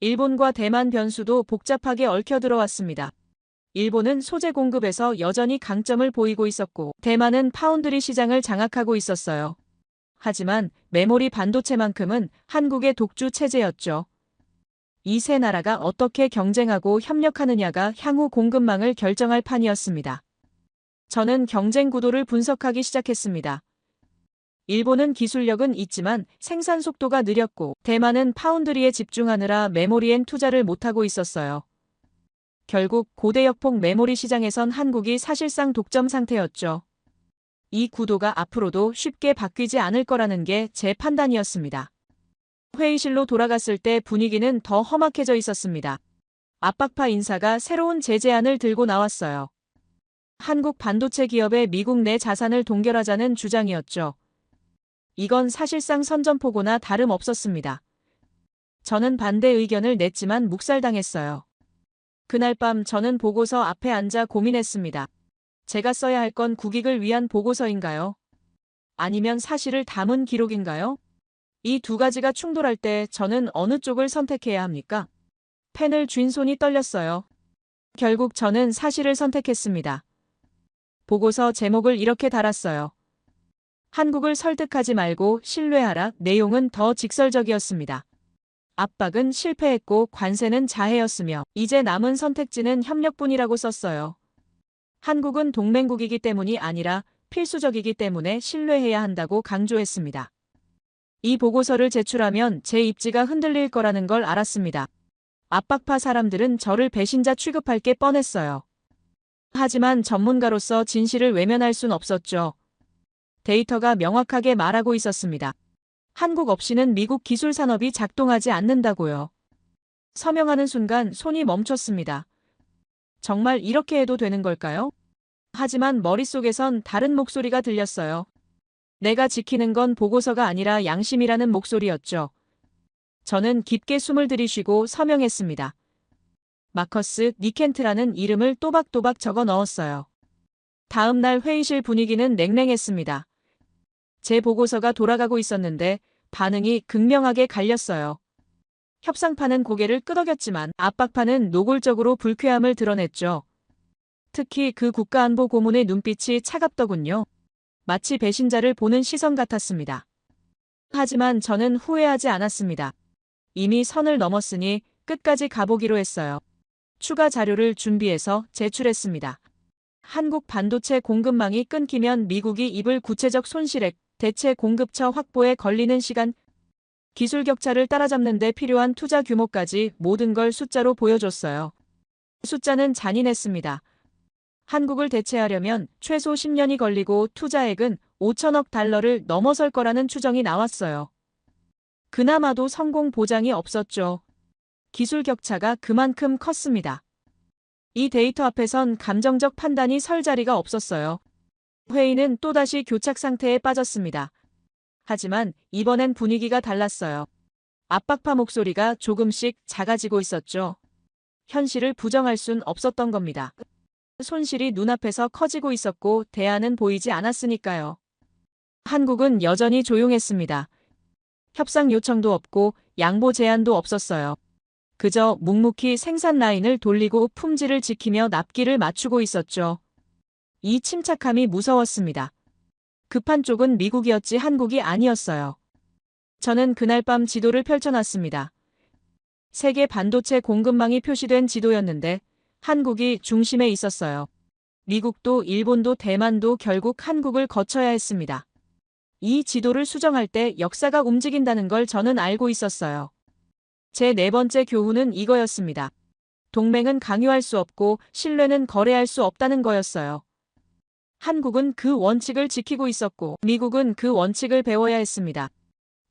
일본과 대만 변수도 복잡하게 얽혀 들어왔습니다. 일본은 소재 공급에서 여전히 강점을 보이고 있었고 대만은 파운드리 시장을 장악하고 있었어요. 하지만 메모리 반도체만큼은 한국의 독주 체제였죠. 이 세 나라가 어떻게 경쟁하고 협력하느냐가 향후 공급망을 결정할 판이었습니다. 저는 경쟁 구도를 분석하기 시작했습니다. 일본은 기술력은 있지만 생산 속도가 느렸고 대만은 파운드리에 집중하느라 메모리엔 투자를 못하고 있었어요. 결국 고대역폭 메모리 시장에선 한국이 사실상 독점 상태였죠. 이 구도가 앞으로도 쉽게 바뀌지 않을 거라는 게 제 판단이었습니다. 회의실로 돌아갔을 때 분위기는 더 험악해져 있었습니다. 압박파 인사가 새로운 제재안을 들고 나왔어요. 한국 반도체 기업의 미국 내 자산을 동결하자는 주장이었죠. 이건 사실상 선전포고나 다름없었습니다. 저는 반대 의견을 냈지만 묵살당했어요. 그날 밤 저는 보고서 앞에 앉아 고민했습니다. 제가 써야 할 건 국익을 위한 보고서인가요? 아니면 사실을 담은 기록인가요? 이 두 가지가 충돌할 때 저는 어느 쪽을 선택해야 합니까? 펜을 쥔 손이 떨렸어요. 결국 저는 사실을 선택했습니다. 보고서 제목을 이렇게 달았어요. 한국을 설득하지 말고 신뢰하라. 내용은 더 직설적이었습니다. 압박은 실패했고 관세는 자해였으며 이제 남은 선택지는 협력뿐이라고 썼어요. 한국은 동맹국이기 때문이 아니라 필수적이기 때문에 신뢰해야 한다고 강조했습니다. 이 보고서를 제출하면 제 입지가 흔들릴 거라는 걸 알았습니다. 압박파 사람들은 저를 배신자 취급할 게 뻔했어요. 하지만 전문가로서 진실을 외면할 순 없었죠. 데이터가 명확하게 말하고 있었습니다. 한국 없이는 미국 기술 산업이 작동하지 않는다고요. 서명하는 순간 손이 멈췄습니다. 정말 이렇게 해도 되는 걸까요? 하지만 머릿속에선 다른 목소리가 들렸어요. 내가 지키는 건 보고서가 아니라 양심이라는 목소리였죠. 저는 깊게 숨을 들이쉬고 서명했습니다. 마커스 니켄트라는 이름을 또박또박 적어 넣었어요. 다음 날 회의실 분위기는 냉랭했습니다. 제 보고서가 돌아가고 있었는데 반응이 극명하게 갈렸어요. 협상파는 고개를 끄덕였지만 압박파는 노골적으로 불쾌함을 드러냈죠. 특히 그 국가안보 고문의 눈빛이 차갑더군요. 마치 배신자를 보는 시선 같았습니다. 하지만 저는 후회하지 않았습니다. 이미 선을 넘었으니 끝까지 가보기로 했어요. 추가 자료를 준비해서 제출했습니다. 한국 반도체 공급망이 끊기면 미국이 입을 구체적 손실액, 대체 공급처 확보에 걸리는 시간, 기술 격차를 따라잡는 데 필요한 투자 규모까지 모든 걸 숫자로 보여줬어요. 숫자는 잔인했습니다. 한국을 대체하려면 최소 10년이 걸리고 투자액은 5천억 달러를 넘어설 거라는 추정이 나왔어요. 그나마도 성공 보장이 없었죠. 기술 격차가 그만큼 컸습니다. 이 데이터 앞에선 감정적 판단이 설 자리가 없었어요. 회의는 또다시 교착 상태에 빠졌습니다. 하지만 이번엔 분위기가 달랐어요. 압박파 목소리가 조금씩 작아지고 있었죠. 현실을 부정할 순 없었던 겁니다. 손실이 눈앞에서 커지고 있었고 대안은 보이지 않았으니까요. 한국은 여전히 조용했습니다. 협상 요청도 없고 양보 제안도 없었어요. 그저 묵묵히 생산 라인을 돌리고 품질을 지키며 납기를 맞추고 있었죠. 이 침착함이 무서웠습니다. 급한 쪽은 미국이었지 한국이 아니었어요. 저는 그날 밤 지도를 펼쳐놨습니다. 세계 반도체 공급망이 표시된 지도였는데 한국이 중심에 있었어요. 미국도 일본도 대만도 결국 한국을 거쳐야 했습니다. 이 지도를 수정할 때 역사가 움직인다는 걸 저는 알고 있었어요. 제 네 번째 교훈은 이거였습니다. 동맹은 강요할 수 없고 신뢰는 거래할 수 없다는 거였어요. 한국은 그 원칙을 지키고 있었고 미국은 그 원칙을 배워야 했습니다.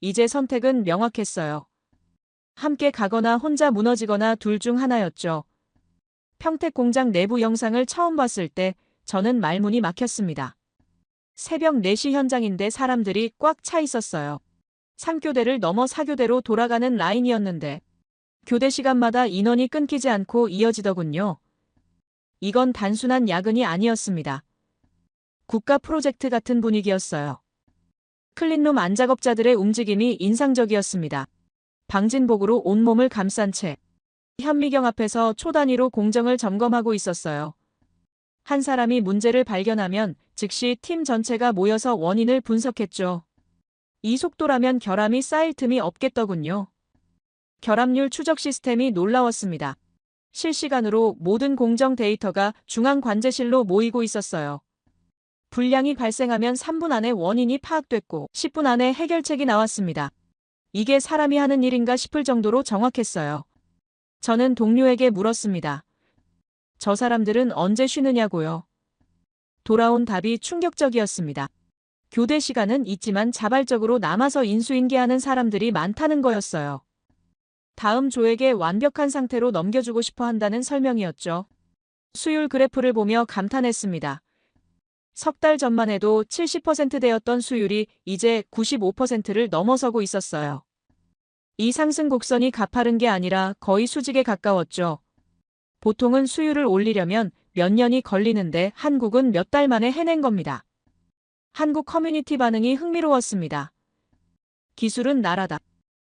이제 선택은 명확했어요. 함께 가거나 혼자 무너지거나 둘 중 하나였죠. 평택 공장 내부 영상을 처음 봤을 때 저는 말문이 막혔습니다. 새벽 4시 현장인데 사람들이 꽉 차 있었어요. 3교대를 넘어 4교대로 돌아가는 라인이었는데 교대 시간마다 인원이 끊기지 않고 이어지더군요. 이건 단순한 야근이 아니었습니다. 국가 프로젝트 같은 분위기였어요. 클린룸 안작업자들의 움직임이 인상적이었습니다. 방진복으로 온몸을 감싼 채 현미경 앞에서 초단위로 공정을 점검하고 있었어요. 한 사람이 문제를 발견하면 즉시 팀 전체가 모여서 원인을 분석했죠. 이 속도라면 결함이 쌓일 틈이 없겠더군요. 결함률 추적 시스템이 놀라웠습니다. 실시간으로 모든 공정 데이터가 중앙 관제실로 모이고 있었어요. 불량이 발생하면 3분 안에 원인이 파악됐고 10분 안에 해결책이 나왔습니다. 이게 사람이 하는 일인가 싶을 정도로 정확했어요. 저는 동료에게 물었습니다. 저 사람들은 언제 쉬느냐고요. 돌아온 답이 충격적이었습니다. 교대 시간은 있지만 자발적으로 남아서 인수인계하는 사람들이 많다는 거였어요. 다음 조에게 완벽한 상태로 넘겨주고 싶어 한다는 설명이었죠. 수율 그래프를 보며 감탄했습니다. 석 달 전만 해도 70%대였던 수율이 이제 95%를 넘어서고 있었어요. 이 상승 곡선이 가파른 게 아니라 거의 수직에 가까웠죠. 보통은 수율을 올리려면 몇 년이 걸리는데 한국은 몇 달 만에 해낸 겁니다. 한국 커뮤니티 반응이 흥미로웠습니다. 기술은 나라다.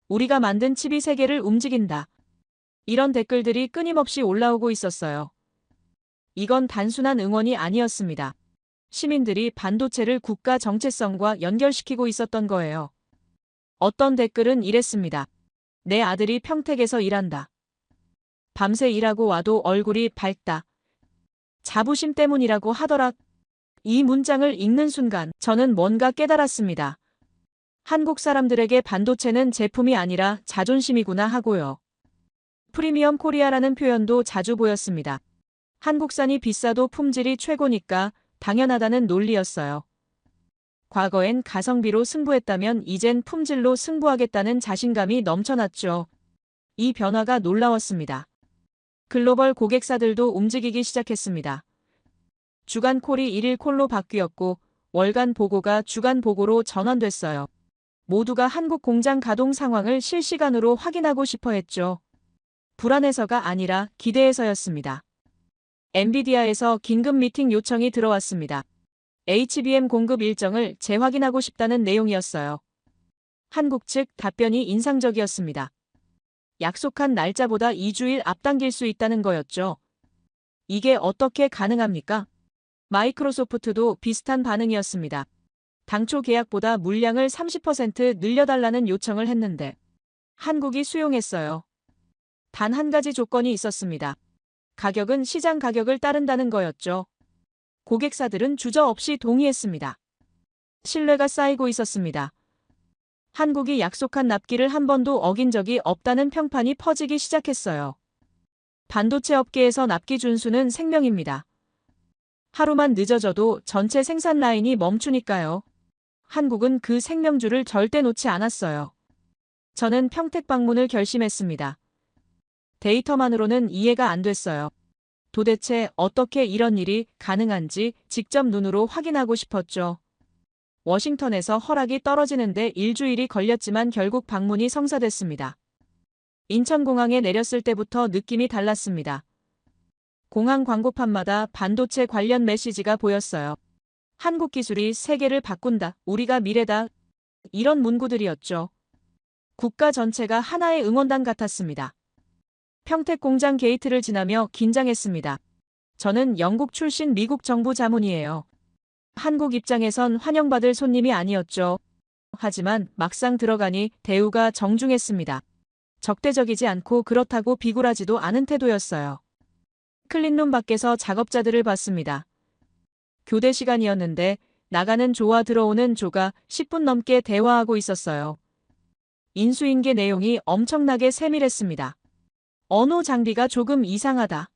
우리가 만든 칩이 세계를 움직인다. 이런 댓글들이 끊임없이 올라오고 있었어요. 이건 단순한 응원이 아니었습니다. 시민들이 반도체를 국가 정체성과 연결시키고 있었던 거예요. 어떤 댓글은 이랬습니다. 내 아들이 평택에서 일한다. 밤새 일하고 와도 얼굴이 밝다. 자부심 때문이라고 하더라. 이 문장을 읽는 순간 저는 뭔가 깨달았습니다. 한국 사람들에게 반도체는 제품이 아니라 자존심이구나 하고요. 프리미엄 코리아라는 표현도 자주 보였습니다. 한국산이 비싸도 품질이 최고니까 당연하다는 논리였어요. 과거엔 가성비로 승부했다면 이젠 품질로 승부하겠다는 자신감이 넘쳐났죠. 이 변화가 놀라웠습니다. 글로벌 고객사들도 움직이기 시작했습니다. 주간 콜이 1일 콜로 바뀌었고 월간 보고가 주간 보고로 전환됐어요. 모두가 한국 공장 가동 상황을 실시간으로 확인하고 싶어 했죠. 불안해서가 아니라 기대해서였습니다. 엔비디아에서 긴급 미팅 요청이 들어왔습니다. HBM 공급 일정을 재확인하고 싶다는 내용이었어요. 한국 측 답변이 인상적이었습니다. 약속한 날짜보다 2주일 앞당길 수 있다는 거였죠. 이게 어떻게 가능합니까? 마이크로소프트도 비슷한 반응이었습니다. 당초 계약보다 물량을 30% 늘려달라는 요청을 했는데 한국이 수용했어요. 단 한 가지 조건이 있었습니다. 가격은 시장 가격을 따른다는 거였죠. 고객사들은 주저없이 동의했습니다. 신뢰가 쌓이고 있었습니다. 한국이 약속한 납기를 한 번도 어긴 적이 없다는 평판이 퍼지기 시작했어요. 반도체 업계에서 납기 준수는 생명입니다. 하루만 늦어져도 전체 생산 라인이 멈추니까요. 한국은 그 생명줄을 절대 놓지 않았어요. 저는 평택 방문을 결심했습니다. 데이터만으로는 이해가 안 됐어요. 도대체 어떻게 이런 일이 가능한지 직접 눈으로 확인하고 싶었죠. 워싱턴에서 허락이 떨어지는데 일주일이 걸렸지만 결국 방문이 성사됐습니다. 인천공항에 내렸을 때부터 느낌이 달랐습니다. 공항 광고판마다 반도체 관련 메시지가 보였어요. 한국 기술이 세계를 바꾼다, 우리가 미래다, 이런 문구들이었죠. 국가 전체가 하나의 응원단 같았습니다. 평택 공장 게이트를 지나며 긴장했습니다. 저는 영국 출신 미국 정부 자문이에요. 한국 입장에선 환영받을 손님이 아니었죠. 하지만 막상 들어가니 대우가 정중했습니다. 적대적이지 않고 그렇다고 비굴하지도 않은 태도였어요. 클린룸 밖에서 작업자들을 봤습니다. 교대 시간이었는데 나가는 조와 들어오는 조가 10분 넘게 대화하고 있었어요. 인수인계 내용이 엄청나게 세밀했습니다. 언어 장비가 조금 이상하다.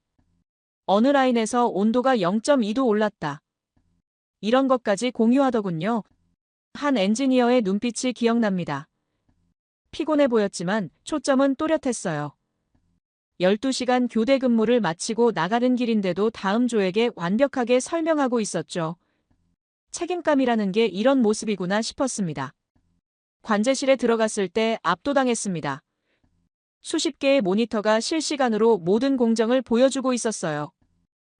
어느 라인에서 온도가 0.2도 올랐다. 이런 것까지 공유하더군요. 한 엔지니어의 눈빛이 기억납니다. 피곤해 보였지만 초점은 또렷했어요. 12시간 교대 근무를 마치고 나가는 길인데도 다음 조에게 완벽하게 설명하고 있었죠. 책임감이라는 게 이런 모습이구나 싶었습니다. 관제실에 들어갔을 때 압도당했습니다. 수십 개의 모니터가 실시간으로 모든 공정을 보여주고 있었어요.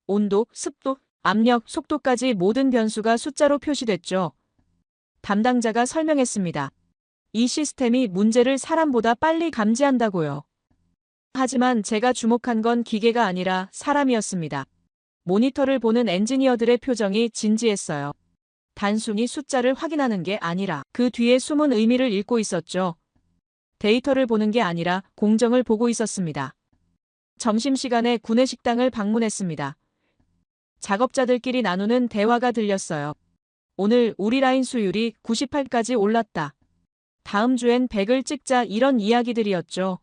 온도, 습도, 압력, 속도까지 모든 변수가 숫자로 표시됐죠. 담당자가 설명했습니다. 이 시스템이 문제를 사람보다 빨리 감지한다고요. 하지만 제가 주목한 건 기계가 아니라 사람이었습니다. 모니터를 보는 엔지니어들의 표정이 진지했어요. 단순히 숫자를 확인하는 게 아니라 그 뒤에 숨은 의미를 읽고 있었죠. 데이터를 보는 게 아니라 공정을 보고 있었습니다. 점심시간에 구내식당을 방문했습니다. 작업자들끼리 나누는 대화가 들렸어요. 오늘 우리 라인 수율이 98까지 올랐다. 다음 주엔 100을 찍자, 이런 이야기들이었죠.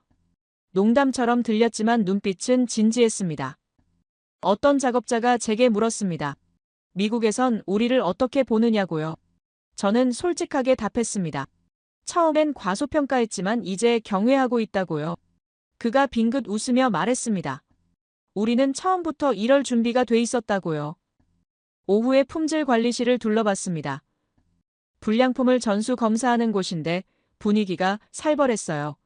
농담처럼 들렸지만 눈빛은 진지했습니다. 어떤 작업자가 제게 물었습니다. 미국에선 우리를 어떻게 보느냐고요. 저는 솔직하게 답했습니다. 처음엔 과소평가했지만 이제 경외하고 있다고요. 그가 빙긋 웃으며 말했습니다. 우리는 처음부터 이럴 준비가 돼 있었다고요. 오후에 품질 관리실을 둘러봤습니다. 불량품을 전수 검사하는 곳인데 분위기가 살벌했어요.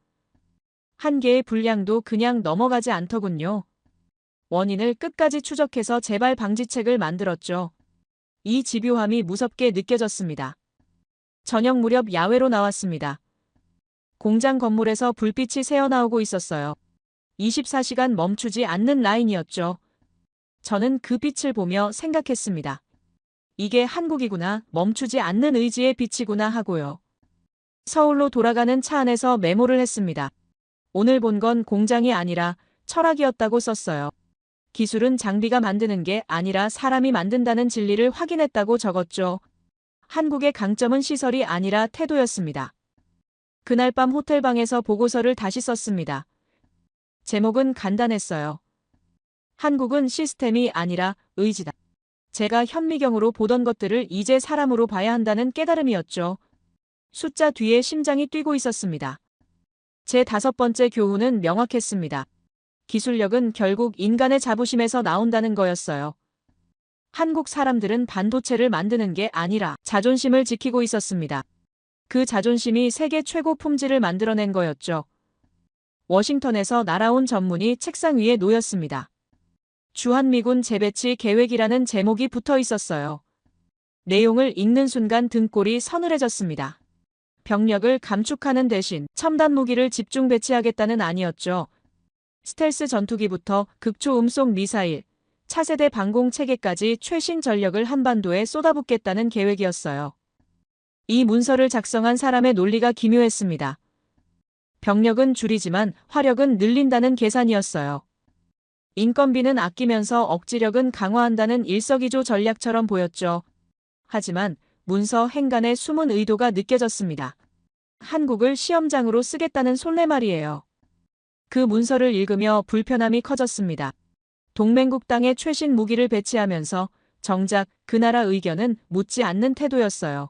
한 개의 불량도 그냥 넘어가지 않더군요. 원인을 끝까지 추적해서 재발 방지책을 만들었죠. 이 집요함이 무섭게 느껴졌습니다. 저녁 무렵 야외로 나왔습니다. 공장 건물에서 불빛이 새어나오고 있었어요. 24시간 멈추지 않는 라인이었죠. 저는 그 빛을 보며 생각했습니다. 이게 한국이구나, 멈추지 않는 의지의 빛이구나 하고요. 서울로 돌아가는 차 안에서 메모를 했습니다. 오늘 본 건 공장이 아니라 철학이었다고 썼어요. 기술은 장비가 만드는 게 아니라 사람이 만든다는 진리를 확인했다고 적었죠. 한국의 강점은 시설이 아니라 태도였습니다. 그날 밤 호텔방에서 보고서를 다시 썼습니다. 제목은 간단했어요. 한국은 시스템이 아니라 의지다. 제가 현미경으로 보던 것들을 이제 사람으로 봐야 한다는 깨달음이었죠. 숫자 뒤에 심장이 뛰고 있었습니다. 제 5번째 교훈은 명확했습니다. 기술력은 결국 인간의 자부심에서 나온다는 거였어요. 한국 사람들은 반도체를 만드는 게 아니라 자존심을 지키고 있었습니다. 그 자존심이 세계 최고 품질을 만들어낸 거였죠. 워싱턴에서 날아온 전문이 책상 위에 놓였습니다. 주한미군 재배치 계획이라는 제목이 붙어 있었어요. 내용을 읽는 순간 등골이 서늘해졌습니다. 병력을 감축하는 대신 첨단 무기를 집중 배치하겠다는 아니었죠. 스텔스 전투기부터 극초음속 미사일, 차세대 방공 체계까지 최신 전력을 한반도에 쏟아붓겠다는 계획이었어요. 이 문서를 작성한 사람의 논리가 기묘했습니다. 병력은 줄이지만 화력은 늘린다는 계산이었어요. 인건비는 아끼면서 억지력은 강화한다는 일석이조 전략처럼 보였죠. 하지만 문서 행간에 숨은 의도가 느껴졌습니다. 한국을 시험장으로 쓰겠다는 솔레 말이에요. 그 문서를 읽으며 불편함이 커졌습니다. 동맹국 땅에 최신 무기를 배치하면서 정작 그 나라 의견은 묻지 않는 태도였어요.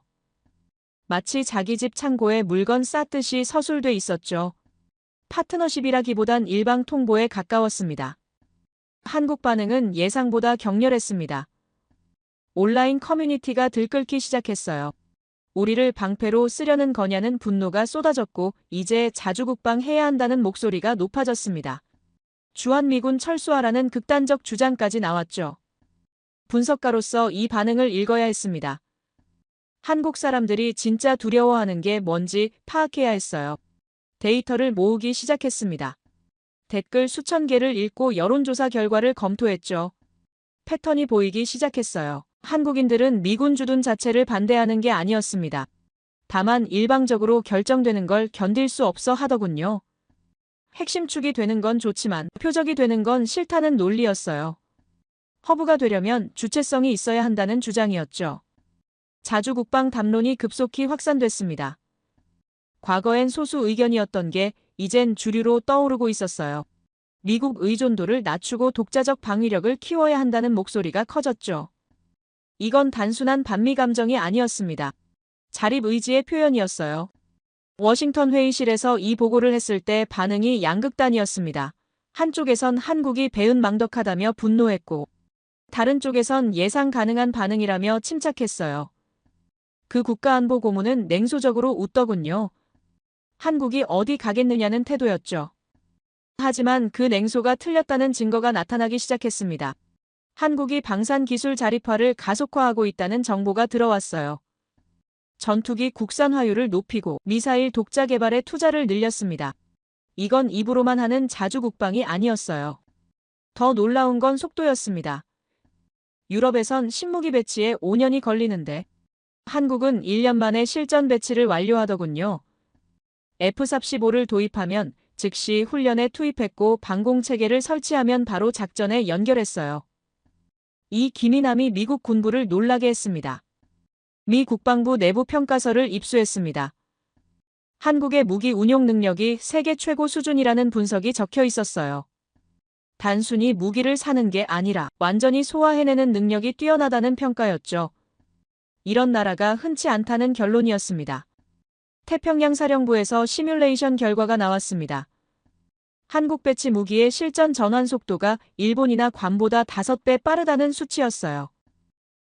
마치 자기 집 창고에 물건 쌓듯이 서술돼 있었죠. 파트너십이라기보단 일방 통보에 가까웠습니다. 한국 반응은 예상보다 격렬했습니다. 온라인 커뮤니티가 들끓기 시작했어요. 우리를 방패로 쓰려는 거냐는 분노가 쏟아졌고 이제 자주국방해야 한다는 목소리가 높아졌습니다. 주한미군 철수하라는 극단적 주장까지 나왔죠. 분석가로서 이 반응을 읽어야 했습니다. 한국 사람들이 진짜 두려워하는 게 뭔지 파악해야 했어요. 데이터를 모으기 시작했습니다. 댓글 수천 개를 읽고 여론조사 결과를 검토했죠. 패턴이 보이기 시작했어요. 한국인들은 미군 주둔 자체를 반대하는 게 아니었습니다. 다만 일방적으로 결정되는 걸 견딜 수 없어 하더군요. 핵심축이 되는 건 좋지만 표적이 되는 건 싫다는 논리였어요. 허브가 되려면 주체성이 있어야 한다는 주장이었죠. 자주국방 담론이 급속히 확산됐습니다. 과거엔 소수 의견이었던 게 이젠 주류로 떠오르고 있었어요. 미국 의존도를 낮추고 독자적 방위력을 키워야 한다는 목소리가 커졌죠. 이건 단순한 반미 감정이 아니었습니다. 자립 의지의 표현이었어요. 워싱턴 회의실에서 이 보고를 했을 때 반응이 양극단이었습니다. 한쪽에선 한국이 배은망덕하다며 분노했고 다른 쪽에선 예상 가능한 반응이라며 침착했어요. 그 국가안보 고문은 냉소적으로 웃더군요. 한국이 어디 가겠느냐는 태도였죠. 하지만 그 냉소가 틀렸다는 증거가 나타나기 시작했습니다. 한국이 방산기술 자립화를 가속화하고 있다는 정보가 들어왔어요. 전투기 국산화율을 높이고 미사일 독자 개발에 투자를 늘렸습니다. 이건 입으로만 하는 자주국방이 아니었어요. 더 놀라운 건 속도였습니다. 유럽에선 신무기 배치에 5년이 걸리는데 한국은 1년 만에 실전 배치를 완료하더군요. F-35를 도입하면 즉시 훈련에 투입했고 방공체계를 설치하면 바로 작전에 연결했어요. 이 기민함이 미국 군부를 놀라게 했습니다. 미 국방부 내부 평가서를 입수했습니다. 한국의 무기 운용 능력이 세계 최고 수준이라는 분석이 적혀 있었어요. 단순히 무기를 사는 게 아니라 완전히 소화해내는 능력이 뛰어나다는 평가였죠. 이런 나라가 흔치 않다는 결론이었습니다. 태평양 사령부에서 시뮬레이션 결과가 나왔습니다. 한국 배치 무기의 실전 전환 속도가 일본이나 괌보다 5배 빠르다는 수치였어요.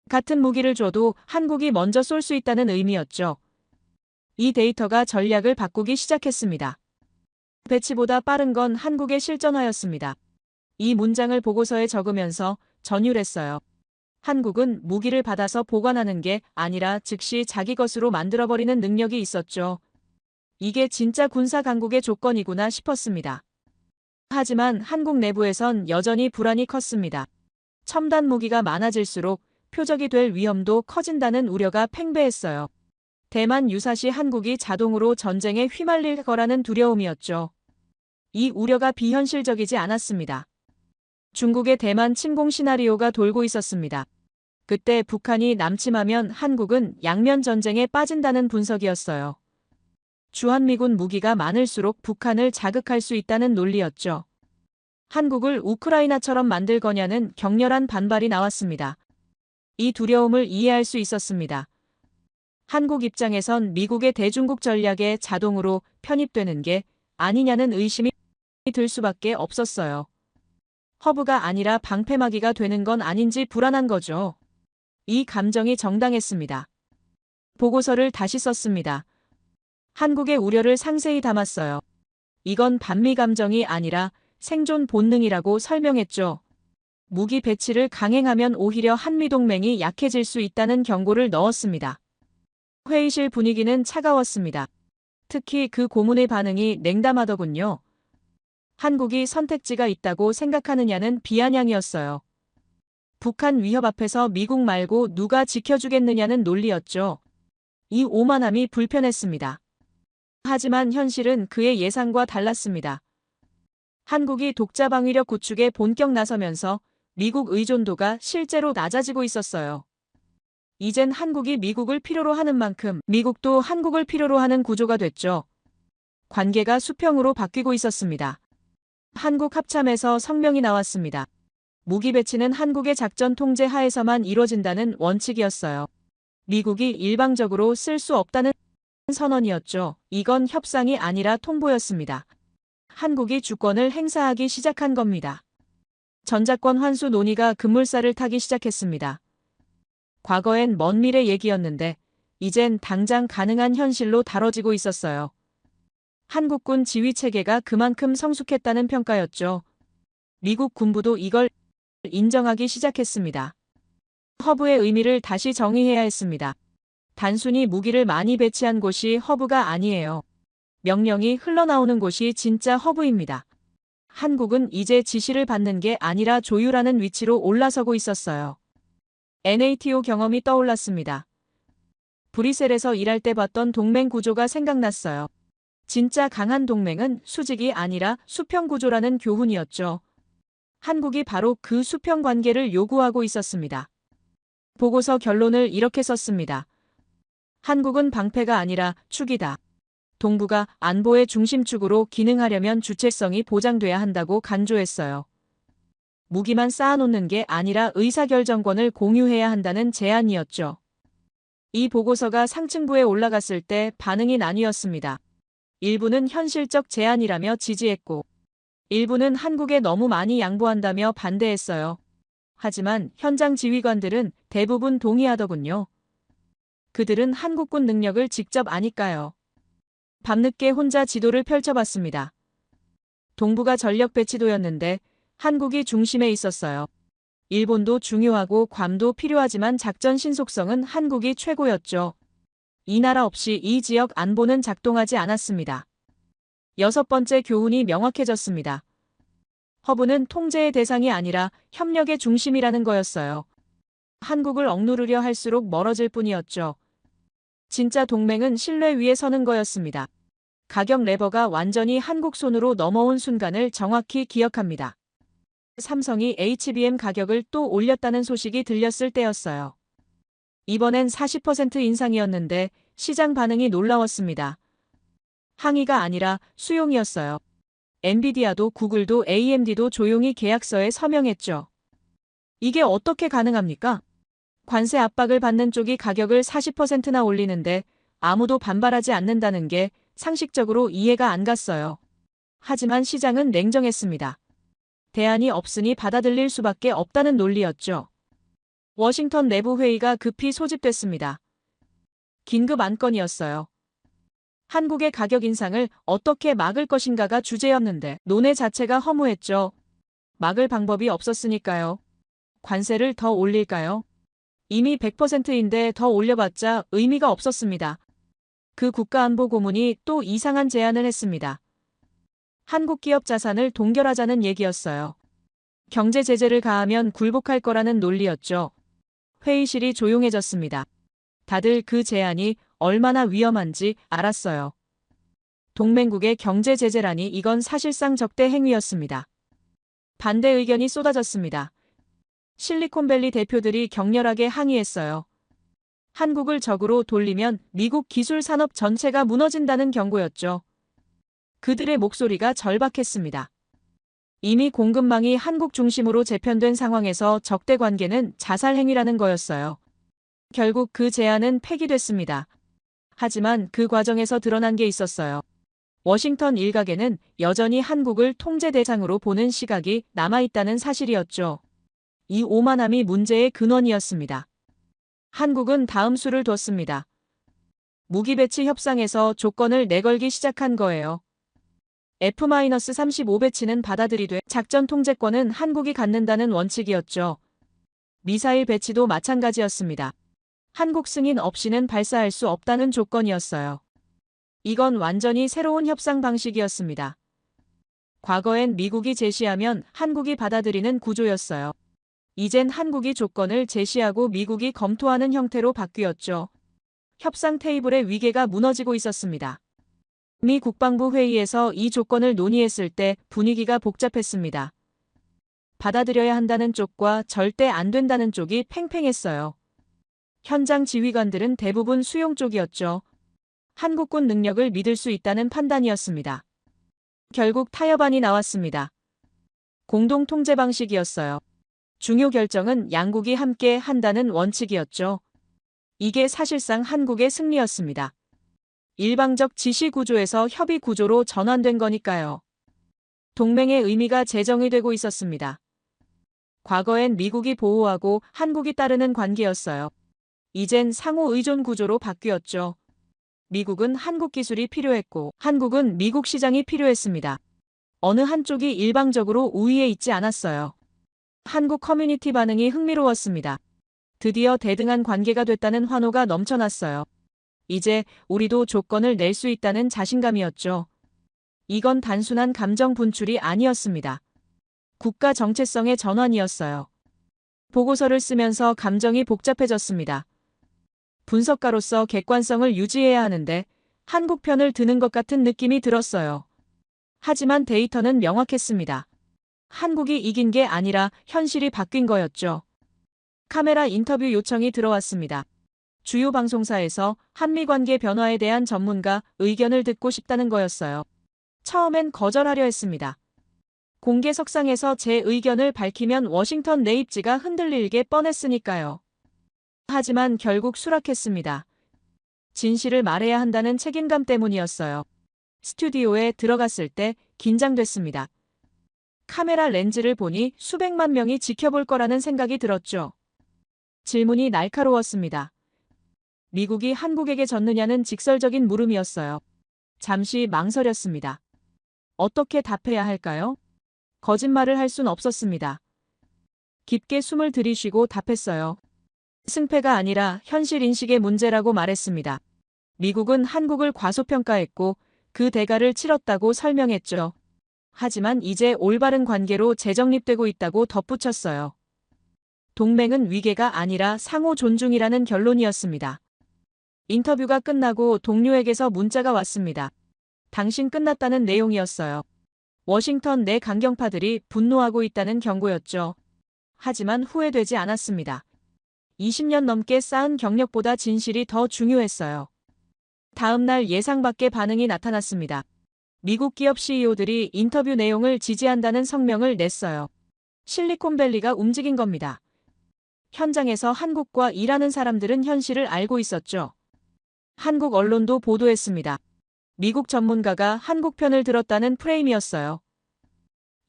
같은 무기를 줘도 한국이 먼저 쏠 수 있다는 의미였죠. 이 데이터가 전략을 바꾸기 시작했습니다. 배치보다 빠른 건 한국의 실전화였습니다. 이 문장을 보고서에 적으면서 전율했어요. 한국은 무기를 받아서 보관하는 게 아니라 즉시 자기 것으로 만들어버리는 능력이 있었죠. 이게 진짜 군사 강국의 조건이구나 싶었습니다. 하지만 한국 내부에선 여전히 불안이 컸습니다. 첨단 무기가 많아질수록 표적이 될 위험도 커진다는 우려가 팽배했어요. 대만 유사시 한국이 자동으로 전쟁에 휘말릴 거라는 두려움이었죠. 이 우려가 비현실적이지 않았습니다. 중국의 대만 침공 시나리오가 돌고 있었습니다. 그때 북한이 남침하면 한국은 양면 전쟁에 빠진다는 분석이었어요. 주한미군 무기가 많을수록 북한을 자극할 수 있다는 논리였죠. 한국을 우크라이나처럼 만들 거냐는 격렬한 반발이 나왔습니다. 이 두려움을 이해할 수 있었습니다. 한국 입장에선 미국의 대중국 전략에 자동으로 편입되는 게 아니냐는 의심이 들 수밖에 없었어요. 허브가 아니라 방패막이가 되는 건 아닌지 불안한 거죠. 이 감정이 정당했습니다. 보고서를 다시 썼습니다. 한국의 우려를 상세히 담았어요. 이건 반미 감정이 아니라 생존 본능이라고 설명했죠. 무기 배치를 강행하면 오히려 한미동맹이 약해질 수 있다는 경고를 넣었습니다. 회의실 분위기는 차가웠습니다. 특히 그 고문의 반응이 냉담하더군요. 한국이 선택지가 있다고 생각하느냐는 비아냥이었어요. 북한 위협 앞에서 미국 말고 누가 지켜주겠느냐는 논리였죠. 이 오만함이 불편했습니다. 하지만 현실은 그의 예상과 달랐습니다. 한국이 독자 방위력 구축에 본격 나서면서 미국 의존도가 실제로 낮아지고 있었어요. 이젠 한국이 미국을 필요로 하는 만큼 미국도 한국을 필요로 하는 구조가 됐죠. 관계가 수평으로 바뀌고 있었습니다. 한국 합참에서 성명이 나왔습니다. 무기 배치는 한국의 작전 통제 하에서만 이뤄진다는 원칙이었어요. 미국이 일방적으로 쓸 수 없다는 선언이었죠. 이건 협상이 아니라 통보였습니다. 한국이 주권을 행사하기 시작한 겁니다. 전자권 환수 논의가 급물살을 타기 시작했습니다. 과거엔 먼 미래 얘기였는데 이젠 당장 가능한 현실로 다뤄지고 있었어요. 한국군 지휘체계가 그만큼 성숙했다는 평가였죠. 미국 군부도 이걸 인정하기 시작했습니다. 허브의 의미를 다시 정의해야 했습니다. 단순히 무기를 많이 배치한 곳이 허브가 아니에요. 명령이 흘러나오는 곳이 진짜 허브입니다. 한국은 이제 지시를 받는 게 아니라 조율하는 위치로 올라서고 있었어요. NATO 경험이 떠올랐습니다. 브뤼셀에서 일할 때 봤던 동맹 구조가 생각났어요. 진짜 강한 동맹은 수직이 아니라 수평 구조라는 교훈이었죠. 한국이 바로 그 수평 관계를 요구하고 있었습니다. 보고서 결론을 이렇게 썼습니다. 한국은 방패가 아니라 축이다. 동북아 안보의 중심축으로 기능하려면 주체성이 보장돼야 한다고 강조했어요. 무기만 쌓아놓는 게 아니라 의사결정권을 공유해야 한다는 제안이었죠. 이 보고서가 상층부에 올라갔을 때 반응이 나뉘었습니다. 일부는 현실적 제안이라며 지지했고, 일부는 한국에 너무 많이 양보한다며 반대했어요. 하지만 현장 지휘관들은 대부분 동의하더군요. 그들은 한국군 능력을 직접 아니까요. 밤늦게 혼자 지도를 펼쳐봤습니다. 동부가 전력 배치도였는데 한국이 중심에 있었어요. 일본도 중요하고 괌도 필요하지만 작전 신속성은 한국이 최고였죠. 이 나라 없이 이 지역 안보는 작동하지 않았습니다. 여섯 번째 교훈이 명확해졌습니다. 허브는 통제의 대상이 아니라 협력의 중심이라는 거였어요. 한국을 억누르려 할수록 멀어질 뿐이었죠. 진짜 동맹은 신뢰 위에 서는 거였습니다. 가격 레버가 완전히 한국 손으로 넘어온 순간을 정확히 기억합니다. 삼성이 HBM 가격을 또 올렸다는 소식이 들렸을 때였어요. 이번엔 40% 인상이었는데 시장 반응이 놀라웠습니다. 항의가 아니라 수용이었어요. 엔비디아도 구글도 AMD도 조용히 계약서에 서명했죠. 이게 어떻게 가능합니까? 관세 압박을 받는 쪽이 가격을 40%나 올리는데 아무도 반발하지 않는다는 게 상식적으로 이해가 안 갔어요. 하지만 시장은 냉정했습니다. 대안이 없으니 받아들일 수밖에 없다는 논리였죠. 워싱턴 내부 회의가 급히 소집됐습니다. 긴급 안건이었어요. 한국의 가격 인상을 어떻게 막을 것인가가 주제였는데 논의 자체가 허무했죠. 막을 방법이 없었으니까요. 관세를 더 올릴까요? 이미 100%인데 더 올려봤자 의미가 없었습니다. 그 국가안보고문이 또 이상한 제안을 했습니다. 한국 기업 자산을 동결하자는 얘기였어요. 경제 제재를 가하면 굴복할 거라는 논리였죠. 회의실이 조용해졌습니다. 다들 그 제안이 얼마나 위험한지 알았어요. 동맹국의 경제 제재라니 이건 사실상 적대 행위였습니다. 반대 의견이 쏟아졌습니다. 실리콘밸리 대표들이 격렬하게 항의했어요. 한국을 적으로 돌리면 미국 기술 산업 전체가 무너진다는 경고였죠. 그들의 목소리가 절박했습니다. 이미 공급망이 한국 중심으로 재편된 상황에서 적대 관계는 자살 행위라는 거였어요. 결국 그 제안은 폐기됐습니다. 하지만 그 과정에서 드러난 게 있었어요. 워싱턴 일각에는 여전히 한국을 통제 대상으로 보는 시각이 남아있다는 사실이었죠. 이 오만함이 문제의 근원이었습니다. 한국은 다음 수를 뒀습니다. 무기 배치 협상에서 조건을 내걸기 시작한 거예요. F-35 배치는 받아들이되 작전 통제권은 한국이 갖는다는 원칙이었죠. 미사일 배치도 마찬가지였습니다. 한국 승인 없이는 발사할 수 없다는 조건이었어요. 이건 완전히 새로운 협상 방식이었습니다. 과거엔 미국이 제시하면 한국이 받아들이는 구조였어요. 이젠 한국이 조건을 제시하고 미국이 검토하는 형태로 바뀌었죠. 협상 테이블의 위계가 무너지고 있었습니다. 미 국방부 회의에서 이 조건을 논의했을 때 분위기가 복잡했습니다. 받아들여야 한다는 쪽과 절대 안 된다는 쪽이 팽팽했어요. 현장 지휘관들은 대부분 수용 쪽이었죠. 한국군 능력을 믿을 수 있다는 판단이었습니다. 결국 타협안이 나왔습니다. 공동 통제 방식이었어요. 중요 결정은 양국이 함께 한다는 원칙이었죠. 이게 사실상 한국의 승리였습니다. 일방적 지시 구조에서 협의 구조로 전환된 거니까요. 동맹의 의미가 재정이 되고 있었습니다. 과거엔 미국이 보호하고 한국이 따르는 관계였어요. 이젠 상호 의존 구조로 바뀌었죠. 미국은 한국 기술이 필요했고 한국은 미국 시장이 필요했습니다. 어느 한쪽이 일방적으로 우위에 있지 않았어요. 한국 커뮤니티 반응이 흥미로웠습니다. 드디어 대등한 관계가 됐다는 환호가 넘쳐났어요. 이제 우리도 조건을 낼 수 있다는 자신감이었죠. 이건 단순한 감정 분출이 아니었습니다. 국가 정체성의 전환이었어요. 보고서를 쓰면서 감정이 복잡해졌습니다. 분석가로서 객관성을 유지해야 하는데 한국 편을 드는 것 같은 느낌이 들었어요. 하지만 데이터는 명확했습니다. 한국이 이긴 게 아니라 현실이 바뀐 거였죠. 카메라 인터뷰 요청이 들어왔습니다. 주요 방송사에서 한미 관계 변화에 대한 전문가 의견을 듣고 싶다는 거였어요. 처음엔 거절하려 했습니다. 공개석상에서 제 의견을 밝히면 워싱턴 내 입지가 흔들릴 게 뻔했으니까요. 하지만 결국 수락했습니다. 진실을 말해야 한다는 책임감 때문이었어요. 스튜디오에 들어갔을 때 긴장됐습니다. 카메라 렌즈를 보니 수백만 명이 지켜볼 거라는 생각이 들었죠. 질문이 날카로웠습니다. 미국이 한국에게 졌느냐는 직설적인 물음이었어요. 잠시 망설였습니다. 어떻게 답해야 할까요? 거짓말을 할 순 없었습니다. 깊게 숨을 들이쉬고 답했어요. 승패가 아니라 현실 인식의 문제라고 말했습니다. 미국은 한국을 과소평가했고 그 대가를 치렀다고 설명했죠. 하지만 이제 올바른 관계로 재정립되고 있다고 덧붙였어요. 동맹은 위계가 아니라 상호 존중이라는 결론이었습니다. 인터뷰가 끝나고 동료에게서 문자가 왔습니다. 당신 끝났다는 내용이었어요. 워싱턴 내 강경파들이 분노하고 있다는 경고였죠. 하지만 후회되지 않았습니다. 20년 넘게 쌓은 경력보다 진실이 더 중요했어요. 다음 날 예상 밖의 반응이 나타났습니다. 미국 기업 CEO들이 인터뷰 내용을 지지한다는 성명을 냈어요. 실리콘밸리가 움직인 겁니다. 현장에서 한국과 일하는 사람들은 현실을 알고 있었죠. 한국 언론도 보도했습니다. 미국 전문가가 한국 편을 들었다는 프레임이었어요.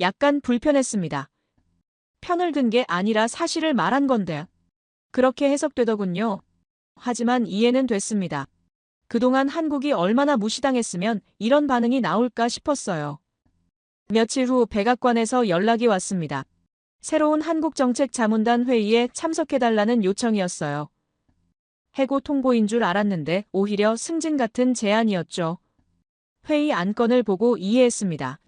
약간 불편했습니다. 편을 든 게 아니라 사실을 말한 건데. 그렇게 해석되더군요. 하지만 이해는 됐습니다. 그동안 한국이 얼마나 무시당했으면 이런 반응이 나올까 싶었어요. 며칠 후 백악관에서 연락이 왔습니다. 새로운 한국정책자문단 회의에 참석해달라는 요청이었어요. 해고 통보인 줄 알았는데 오히려 승진 같은 제안이었죠. 회의 안건을 보고 이해했습니다.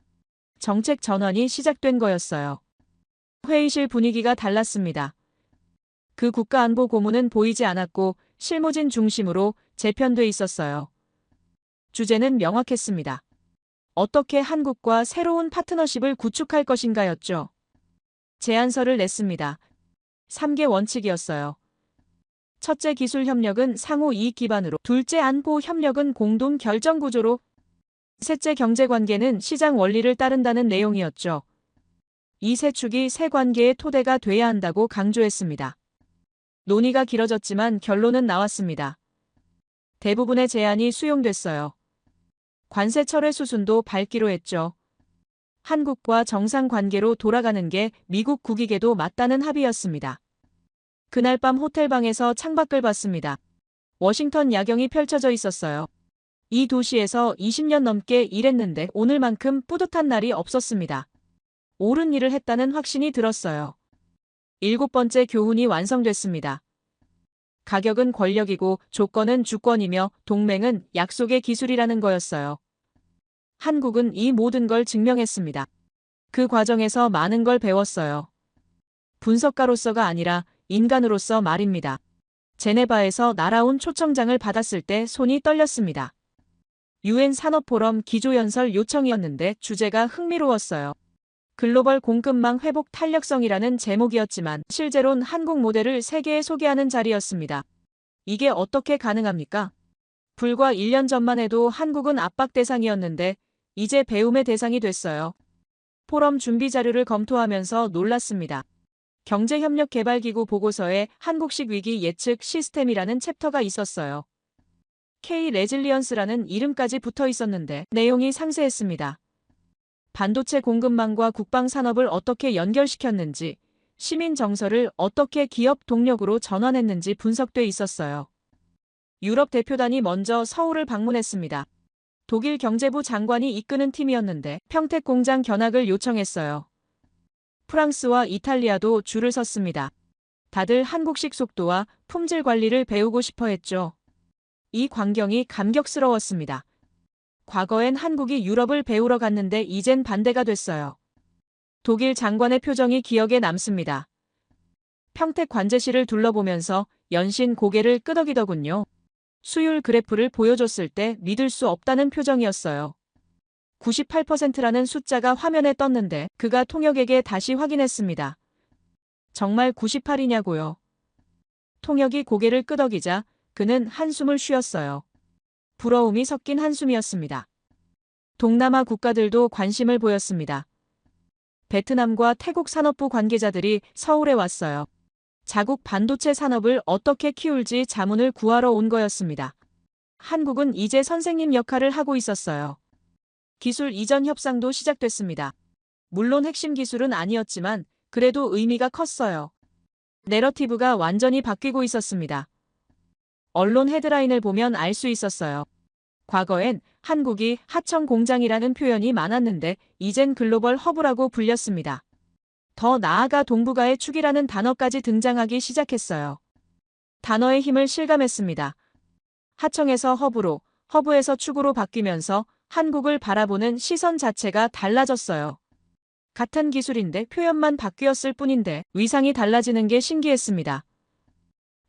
정책 전환이 시작된 거였어요. 회의실 분위기가 달랐습니다. 그 국가안보고문은 보이지 않았고 실무진 중심으로 재편돼 있었어요. 주제는 명확했습니다. 어떻게 한국과 새로운 파트너십을 구축할 것인가였죠. 제안서를 냈습니다. 3개 원칙이었어요. 첫째, 기술 협력은 상호 이익 기반으로. 둘째, 안보 협력은 공동 결정 구조로. 셋째, 경제 관계는 시장 원리를 따른다는 내용이었죠. 이 세 축이 새 관계의 토대가 돼야 한다고 강조했습니다. 논의가 길어졌지만 결론은 나왔습니다. 대부분의 제안이 수용됐어요. 관세 철회 수순도 밟기로 했죠. 한국과 정상 관계로 돌아가는 게 미국 국익에도 맞다는 합의였습니다. 그날 밤 호텔방에서 창밖을 봤습니다. 워싱턴 야경이 펼쳐져 있었어요. 이 도시에서 20년 넘게 일했는데 오늘만큼 뿌듯한 날이 없었습니다. 옳은 일을 했다는 확신이 들었어요. 7번째 교훈이 완성됐습니다. 가격은 권력이고 조건은 주권이며 동맹은 약속의 기술이라는 거였어요. 한국은 이 모든 걸 증명했습니다. 그 과정에서 많은 걸 배웠어요. 분석가로서가 아니라 인간으로서 말입니다. 제네바에서 날아온 초청장을 받았을 때 손이 떨렸습니다. UN 산업포럼 기조연설 요청이었는데 주제가 흥미로웠어요. 글로벌 공급망 회복 탄력성이라는 제목이었지만 실제로는 한국 모델을 세계에 소개하는 자리였습니다. 이게 어떻게 가능합니까? 불과 1년 전만 해도 한국은 압박 대상이었는데 이제 배움의 대상이 됐어요. 포럼 준비 자료를 검토하면서 놀랐습니다. 경제협력개발기구 보고서에 한국식 위기 예측 시스템이라는 챕터가 있었어요. K-레질리언스라는 이름까지 붙어 있었는데 내용이 상세했습니다. 반도체 공급망과 국방산업을 어떻게 연결시켰는지, 시민 정서를 어떻게 기업 동력으로 전환했는지 분석돼 있었어요. 유럽 대표단이 먼저 서울을 방문했습니다. 독일 경제부 장관이 이끄는 팀이었는데 평택 공장 견학을 요청했어요. 프랑스와 이탈리아도 줄을 섰습니다. 다들 한국식 속도와 품질 관리를 배우고 싶어 했죠. 이 광경이 감격스러웠습니다. 과거엔 한국이 유럽을 배우러 갔는데 이젠 반대가 됐어요. 독일 장관의 표정이 기억에 남습니다. 평택 관제실을 둘러보면서 연신 고개를 끄덕이더군요. 수율 그래프를 보여줬을 때 믿을 수 없다는 표정이었어요. 98%라는 숫자가 화면에 떴는데 그가 통역에게 다시 확인했습니다. 정말 98이냐고요. 통역이 고개를 끄덕이자 그는 한숨을 쉬었어요. 부러움이 섞인 한숨이었습니다. 동남아 국가들도 관심을 보였습니다. 베트남과 태국 산업부 관계자들이 서울에 왔어요. 자국 반도체 산업을 어떻게 키울지 자문을 구하러 온 거였습니다. 한국은 이제 선생님 역할을 하고 있었어요. 기술 이전 협상도 시작됐습니다. 물론 핵심 기술은 아니었지만 그래도 의미가 컸어요. 내러티브가 완전히 바뀌고 있었습니다. 언론 헤드라인을 보면 알 수 있었어요. 과거엔 한국이 하청 공장이라는 표현이 많았는데 이젠 글로벌 허브라고 불렸습니다. 더 나아가 동북아의 축이라는 단어까지 등장하기 시작했어요. 단어의 힘을 실감했습니다. 하청에서 허브로, 허브에서 축으로 바뀌면서 한국을 바라보는 시선 자체가 달라졌어요. 같은 기술인데 표현만 바뀌었을 뿐인데 위상이 달라지는 게 신기했습니다.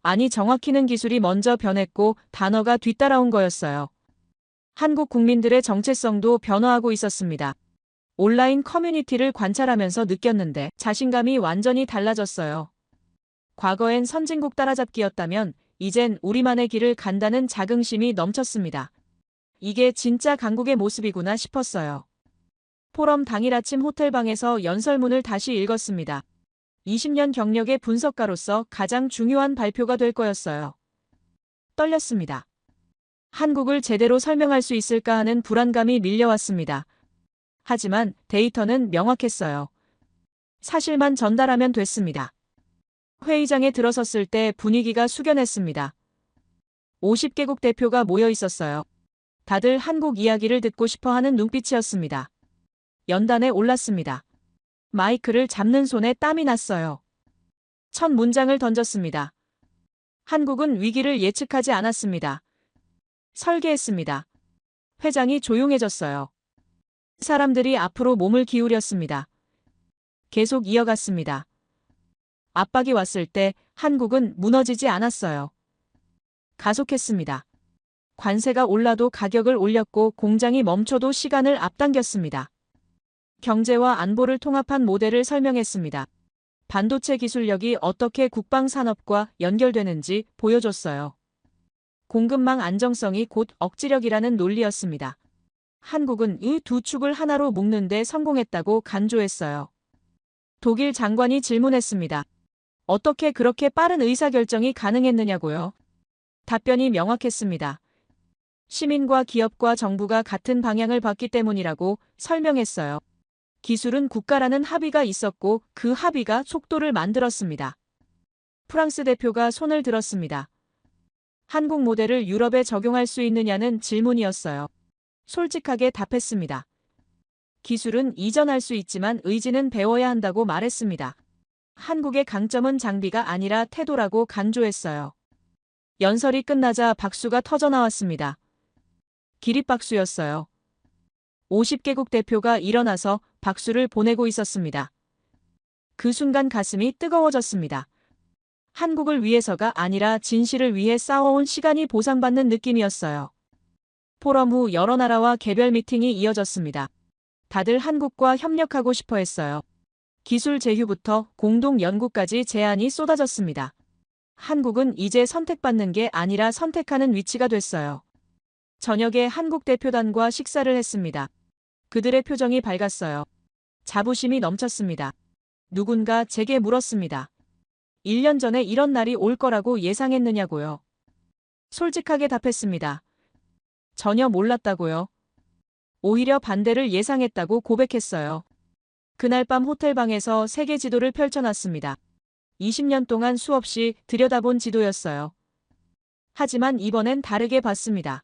아니 정확히는 기술이 먼저 변했고 단어가 뒤따라온 거였어요. 한국 국민들의 정체성도 변화하고 있었습니다. 온라인 커뮤니티를 관찰하면서 느꼈는데 자신감이 완전히 달라졌어요. 과거엔 선진국 따라잡기였다면 이젠 우리만의 길을 간다는 자긍심이 넘쳤습니다. 이게 진짜 강국의 모습이구나 싶었어요. 포럼 당일 아침 호텔방에서 연설문을 다시 읽었습니다. 20년 경력의 분석가로서 가장 중요한 발표가 될 거였어요. 떨렸습니다. 한국을 제대로 설명할 수 있을까 하는 불안감이 밀려왔습니다. 하지만 데이터는 명확했어요. 사실만 전달하면 됐습니다. 회의장에 들어섰을 때 분위기가 숙연했습니다. 50개국 대표가 모여 있었어요. 다들 한국 이야기를 듣고 싶어하는 눈빛이었습니다. 연단에 올랐습니다. 마이크를 잡는 손에 땀이 났어요. 첫 문장을 던졌습니다. 한국은 위기를 예측하지 않았습니다. 설계했습니다. 회장이 조용해졌어요. 사람들이 앞으로 몸을 기울였습니다. 계속 이어갔습니다. 압박이 왔을 때 한국은 무너지지 않았어요. 가속했습니다. 관세가 올라도 가격을 올렸고 공장이 멈춰도 시간을 앞당겼습니다. 경제와 안보를 통합한 모델을 설명했습니다. 반도체 기술력이 어떻게 국방산업과 연결되는지 보여줬어요. 공급망 안정성이 곧 억지력이라는 논리였습니다. 한국은 이 두 축을 하나로 묶는 데 성공했다고 간주했어요. 독일 장관이 질문했습니다. 어떻게 그렇게 빠른 의사결정이 가능했느냐고요? 답변이 명확했습니다. 시민과 기업과 정부가 같은 방향을 봤기 때문이라고 설명했어요. 기술은 국가라는 합의가 있었고 그 합의가 속도를 만들었습니다. 프랑스 대표가 손을 들었습니다. 한국 모델을 유럽에 적용할 수 있느냐는 질문이었어요. 솔직하게 답했습니다. 기술은 이전할 수 있지만 의지는 배워야 한다고 말했습니다. 한국의 강점은 장비가 아니라 태도라고 강조했어요. 연설이 끝나자 박수가 터져나왔습니다. 기립박수였어요. 50개국 대표가 일어나서 박수를 보내고 있었습니다. 그 순간 가슴이 뜨거워졌습니다. 한국을 위해서가 아니라 진실을 위해 싸워온 시간이 보상받는 느낌이었어요. 포럼 후 여러 나라와 개별 미팅이 이어졌습니다. 다들 한국과 협력하고 싶어 했어요. 기술 제휴부터 공동 연구까지 제안이 쏟아졌습니다. 한국은 이제 선택받는 게 아니라 선택하는 위치가 됐어요. 저녁에 한국 대표단과 식사를 했습니다. 그들의 표정이 밝았어요. 자부심이 넘쳤습니다. 누군가 제게 물었습니다. 1년 전에 이런 날이 올 거라고 예상했느냐고요. 솔직하게 답했습니다. 전혀 몰랐다고요. 오히려 반대를 예상했다고 고백했어요. 그날 밤 호텔방에서 세계 지도를 펼쳐놨습니다. 20년 동안 수없이 들여다본 지도였어요. 하지만 이번엔 다르게 봤습니다.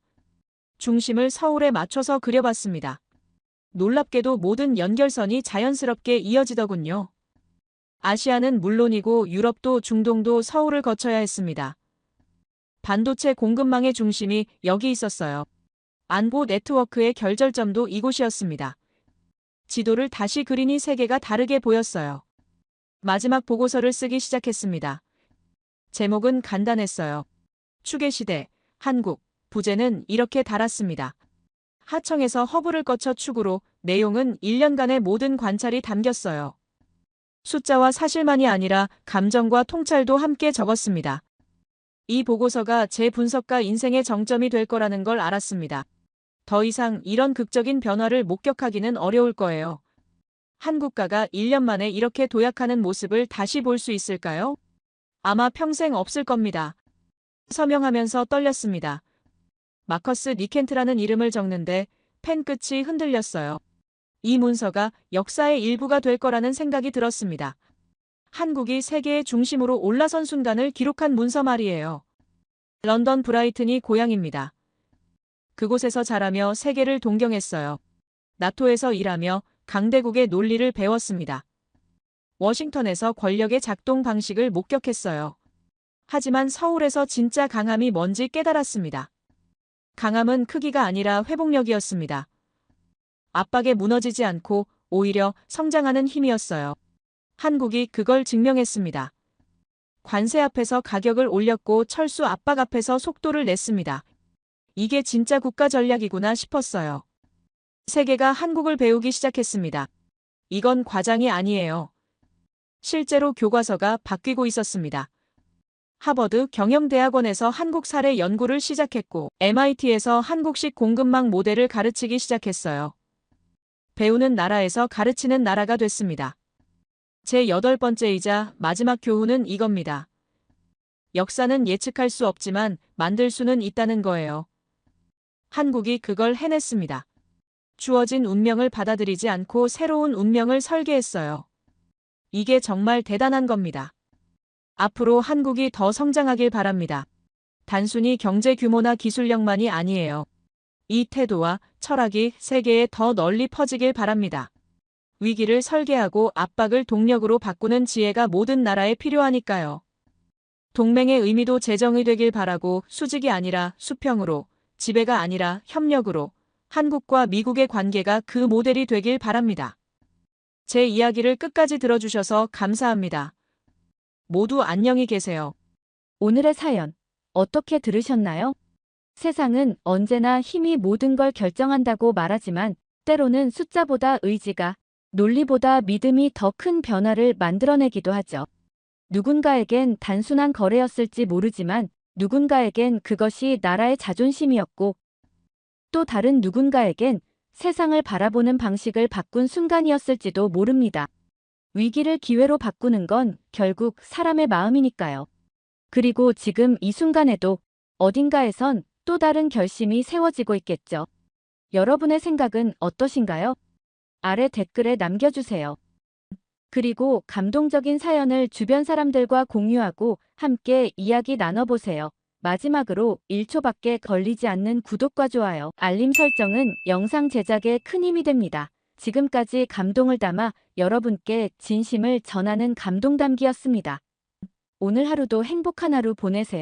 중심을 서울에 맞춰서 그려봤습니다. 놀랍게도 모든 연결선이 자연스럽게 이어지더군요. 아시아는 물론이고 유럽도 중동도 서울을 거쳐야 했습니다. 반도체 공급망의 중심이 여기 있었어요. 안보 네트워크의 결절점도 이곳이었습니다. 지도를 다시 그리니 세계가 다르게 보였어요. 마지막 보고서를 쓰기 시작했습니다. 제목은 간단했어요. 추계시대, 한국, 부제는 이렇게 달았습니다. 하청에서 허브를 거쳐 축으로 내용은 1년간의 모든 관찰이 담겼어요. 숫자와 사실만이 아니라 감정과 통찰도 함께 적었습니다. 이 보고서가 제 분석과 인생의 정점이 될 거라는 걸 알았습니다. 더 이상 이런 극적인 변화를 목격하기는 어려울 거예요. 한국가가 1년 만에 이렇게 도약하는 모습을 다시 볼 수 있을까요? 아마 평생 없을 겁니다. 서명하면서 떨렸습니다. 마커스 니켄트라는 이름을 적는데 펜 끝이 흔들렸어요. 이 문서가 역사의 일부가 될 거라는 생각이 들었습니다. 한국이 세계의 중심으로 올라선 순간을 기록한 문서 말이에요. 런던 브라이튼이 고향입니다. 그곳에서 자라며 세계를 동경했어요. 나토에서 일하며 강대국의 논리를 배웠습니다. 워싱턴에서 권력의 작동 방식을 목격했어요. 하지만 서울에서 진짜 강함이 뭔지 깨달았습니다. 강함은 크기가 아니라 회복력이었습니다. 압박에 무너지지 않고 오히려 성장하는 힘이었어요. 한국이 그걸 증명했습니다. 관세 앞에서 가격을 올렸고 철수 압박 앞에서 속도를 냈습니다. 이게 진짜 국가 전략이구나 싶었어요. 세계가 한국을 배우기 시작했습니다. 이건 과장이 아니에요. 실제로 교과서가 바뀌고 있었습니다. 하버드 경영대학원에서 한국 사례 연구를 시작했고 MIT에서 한국식 공급망 모델을 가르치기 시작했어요. 배우는 나라에서 가르치는 나라가 됐습니다. 제 8번째이자 마지막 교훈은 이겁니다. 역사는 예측할 수 없지만 만들 수는 있다는 거예요. 한국이 그걸 해냈습니다. 주어진 운명을 받아들이지 않고 새로운 운명을 설계했어요. 이게 정말 대단한 겁니다. 앞으로 한국이 더 성장하길 바랍니다. 단순히 경제 규모나 기술력만이 아니에요. 이 태도와 철학이 세계에 더 널리 퍼지길 바랍니다. 위기를 설계하고 압박을 동력으로 바꾸는 지혜가 모든 나라에 필요하니까요. 동맹의 의미도 재정의 되길 바라고 수직이 아니라 수평으로, 지배가 아니라 협력으로, 한국과 미국의 관계가 그 모델이 되길 바랍니다. 제 이야기를 끝까지 들어주셔서 감사합니다. 모두 안녕히 계세요. 오늘의 사연 어떻게 들으셨나요? 세상은 언제나 힘이 모든 걸 결정한다고 말하지만 때로는 숫자보다 의지가, 논리보다 믿음이 더 큰 변화를 만들어내기도 하죠. 누군가에겐 단순한 거래였을지 모르지만 누군가에겐 그것이 나라의 자존심이었고 또 다른 누군가에겐 세상을 바라보는 방식을 바꾼 순간이었을지도 모릅니다. 위기를 기회로 바꾸는 건 결국 사람의 마음이니까요. 그리고 지금 이 순간에도 어딘가에선 또 다른 결심이 세워지고 있겠죠. 여러분의 생각은 어떠신가요? 아래 댓글에 남겨주세요. 그리고 감동적인 사연을 주변 사람들과 공유하고 함께 이야기 나눠보세요. 마지막으로 1초밖에 걸리지 않는 구독과 좋아요, 알림 설정은 영상 제작에 큰 힘이 됩니다. 지금까지 감동을 담아 여러분께 진심을 전하는 감동담기였습니다. 오늘 하루도 행복한 하루 보내세요.